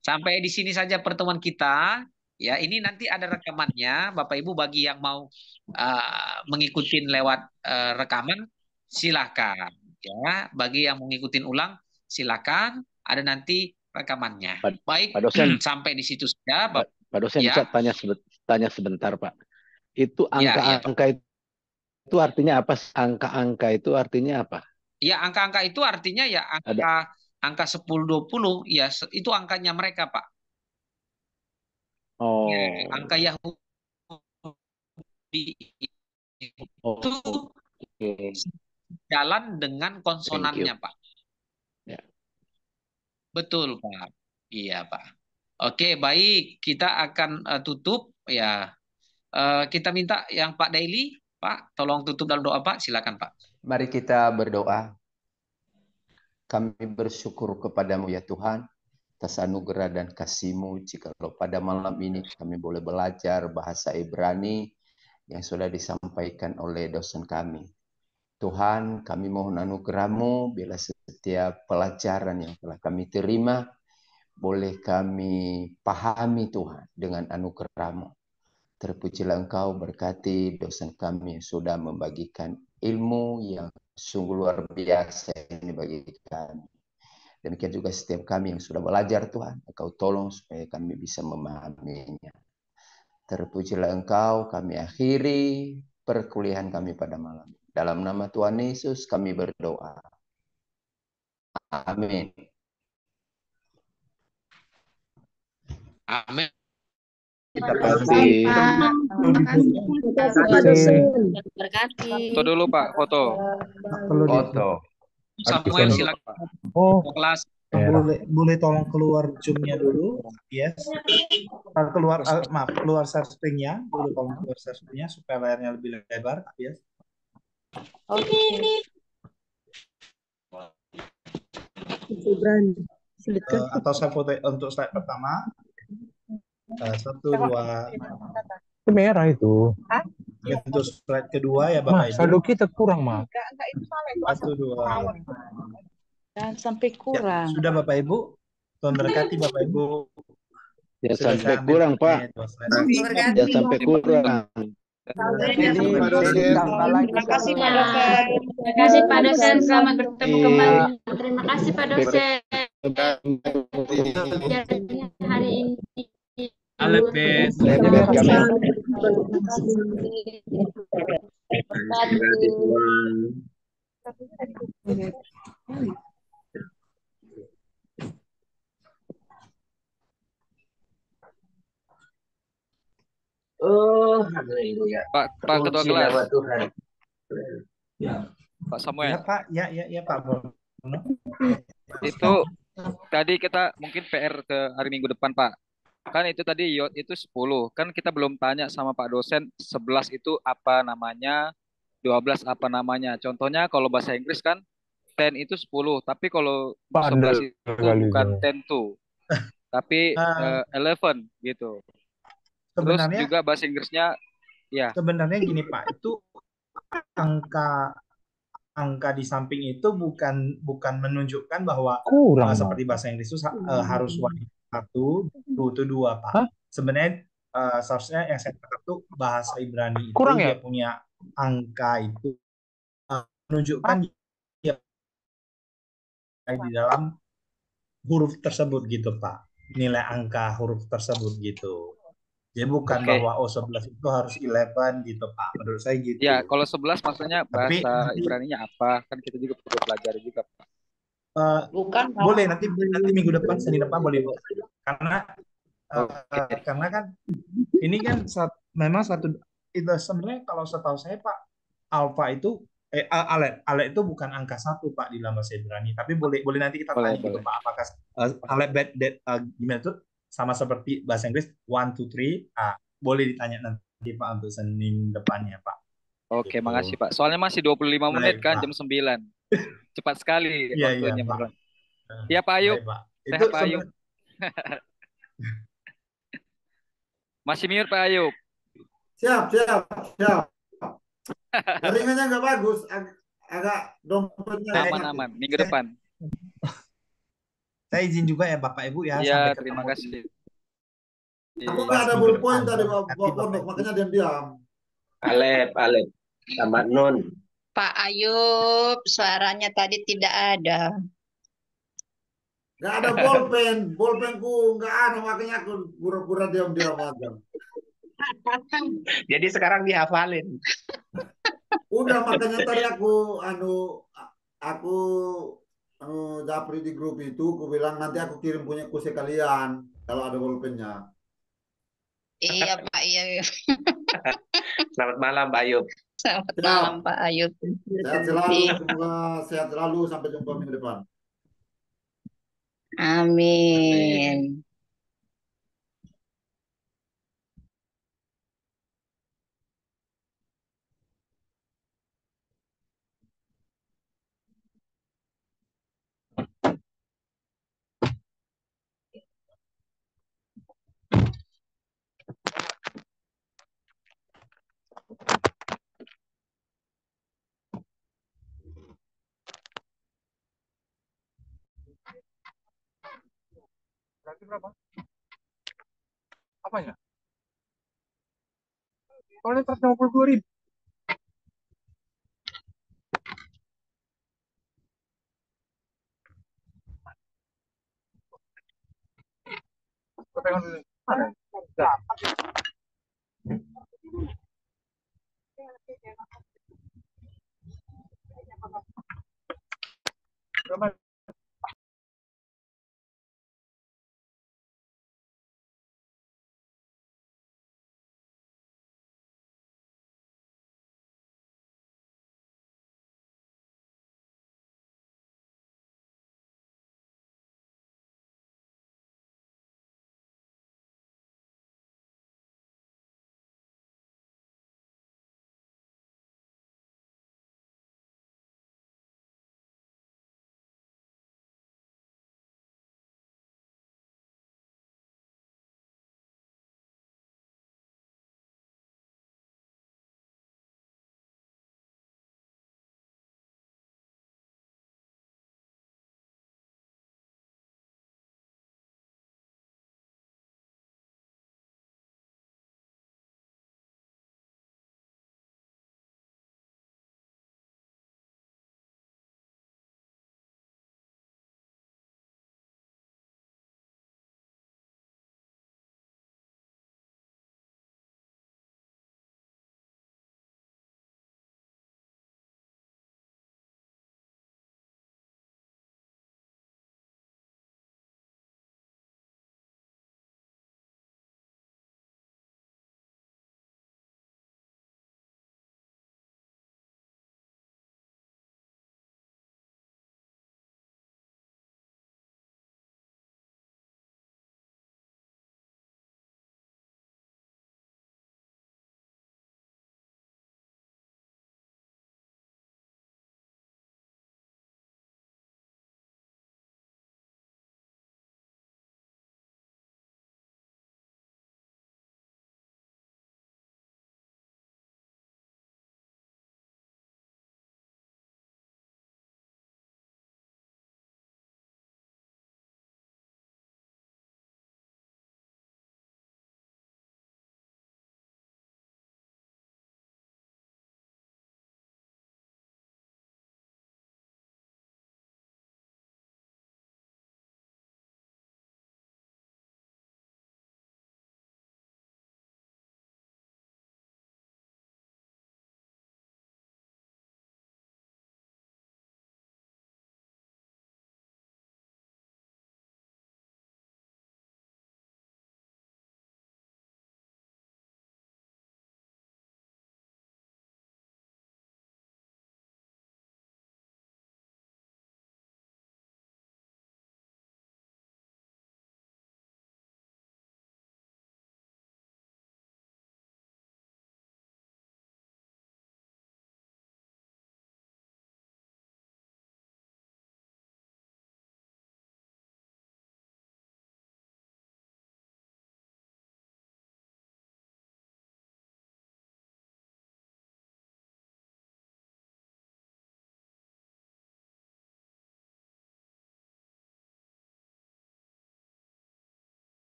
sampai di sini saja pertemuan kita. Ya, ini nanti ada rekamannya, Bapak Ibu bagi yang mau mengikuti lewat rekaman silahkan. Ya, bagi yang mau ngikutin ulang silakan. Ada nanti rekamannya. Baik, Pak dosen, sampai di situ saja. Pak dosen ya. bisa tanya sebentar Pak. Itu angka-angka itu artinya apa? Angka-angka itu artinya apa? Ya, angka-angka itu artinya ya angka 10 20 ya itu angkanya mereka, Pak. Oh. Ya, angka Yahudi itu jalan dengan konsonannya, Pak. Ya. Betul, Pak. Iya, Pak. Oke, baik. Kita akan tutup ya. Kita minta yang Pak Daily, Pak, tolong tutup dalam doa, Pak. Silakan, Pak. Mari kita berdoa. Kami bersyukur kepadamu ya Tuhan atas anugerah dan kasih-Mu jikalau pada malam ini kami boleh belajar bahasa Ibrani yang sudah disampaikan oleh dosen kami. Tuhan, kami mohon anugerah-Mu bila setiap pelajaran yang telah kami terima boleh kami pahami Tuhan dengan anugerah-Mu. Terpujilah Engkau, berkati dosen kami yang sudah membagikan ilmu yang sungguh luar biasa ini bagi kami. Demikian juga setiap kami yang sudah belajar Tuhan, Engkau tolong supaya kami bisa memahaminya. Terpujilah Engkau, kami akhiri perkuliahan kami pada malam. Dalam nama Tuhan Yesus kami berdoa. Amin. Amin. Terima kasih. Foto dulu Pak, foto. Foto. Samuel silakan. Kelas. Boleh tolong keluar zoom-nya dulu, yes. Keluar keluar share screen-nya dulu, tolong keluar share screen-nya supaya layarnya lebih lebar, yes. Atau saya foto untuk slide pertama. 1, 2. Itu merah itu. Untuk slide kedua ya Bapak Ibu. Saldo kita kurang, Ma. 1, 2. Jangan sampai kurang. Ya, sudah Bapak Ibu. Tuhan berkati Bapak Ibu. Ya Sudah sampai saya ambil kurang, Pak. fotonya itu slide. Ya sampai kurang. Ini Pak dosen. Tambah lagi Terima kasih satu Pak ya. dosen. Terima kasih Pak dosen, selamat bertemu kembali. Terima kasih Pak dosen. Hari ini. Alep, Bet. Lebet kami. Oh, haleluya. Pak Ketua Puji kelas, nama Tuhan. Pak Ya Samuel. Pak, ya Pak Bono. Itu tadi kita mungkin PR ke hari Minggu depan, Pak. Kan itu tadi YOT itu 10. Kan kita belum tanya sama Pak dosen 11 itu apa namanya, 12 apa namanya. Contohnya kalau bahasa Inggris kan 10 itu 10, tapi kalau 11 itu bukan 10 tuh, tapi 11 gitu. Terus Sebenarnya juga bahasa Inggrisnya ya. sebenarnya gini Pak, itu angka di samping itu bukan menunjukkan bahwa seperti bahasa Inggris itu harus wajib 1, itu 2 Pak. Sebenarnya seharusnya yang saya tangkap tuh bahasa Ibrani itu dia punya angka itu menunjukkan dia di dalam huruf tersebut gitu Pak. Nilai angka huruf tersebut gitu. Jadi bukan Oke. bahwa 11 itu harus 11 gitu Pak. Menurut saya gitu. Ya, kalau 11 maksudnya Tapi bahasa nanti Ibraninya apa? Kan kita juga perlu belajar juga, Pak. Bukan Pak. boleh nanti minggu depan, Senin depan boleh Pak. Karena kan ini kan memang satu itu sebenarnya kalau setahu saya Pak, alfa itu alet itu bukan angka 1 Pak di dalam bahasa Ibrani, tapi boleh nanti kita Boleh, tanya gitu boleh. Pak, apakah alet gimana itu sama seperti bahasa Inggris 1 2 3. Boleh ditanya nanti Pak untuk Senin depannya Pak. Oke, Gitu. makasih Pak. Soalnya masih 25 menit Baik, kan, Pak. jam 9. Cepat sekali Iya waktunya, Pak. Pak. Iya, Pak Ayub. Baik, Pak. Sehat, Pak Ayub. Masih mute, Pak Ayub. Siap. Jaringannya nggak bagus, agak dompetnya. Aman. Minggu depan. Saya izin juga ya Bapak Ibu ya. Iya, sampai terima ketemu kasih. Aku nggak ada bullpoint tadi Bapak Pondok, makanya diam-diam. Alep. Sama Nun. Pak Ayub, suaranya tadi tidak ada. Nggak ada bolpenku nggak ada, makanya aku pura-pura diam-diam aja. Jadi sekarang dihafalin. Udah, makanya tadi aku japri di grup itu, aku bilang nanti aku kirim punya sekalian kalau ada bolpennya. Iya Pak Ayub. Selamat malam, Pak Ayub. Selamat malam Pak Ayub. Sehat selalu, semoga sehat selalu, sampai jumpa minggu depan. Amin. Berarti berapa? Apanya? Soalnya 152.000. Pegangan dulu.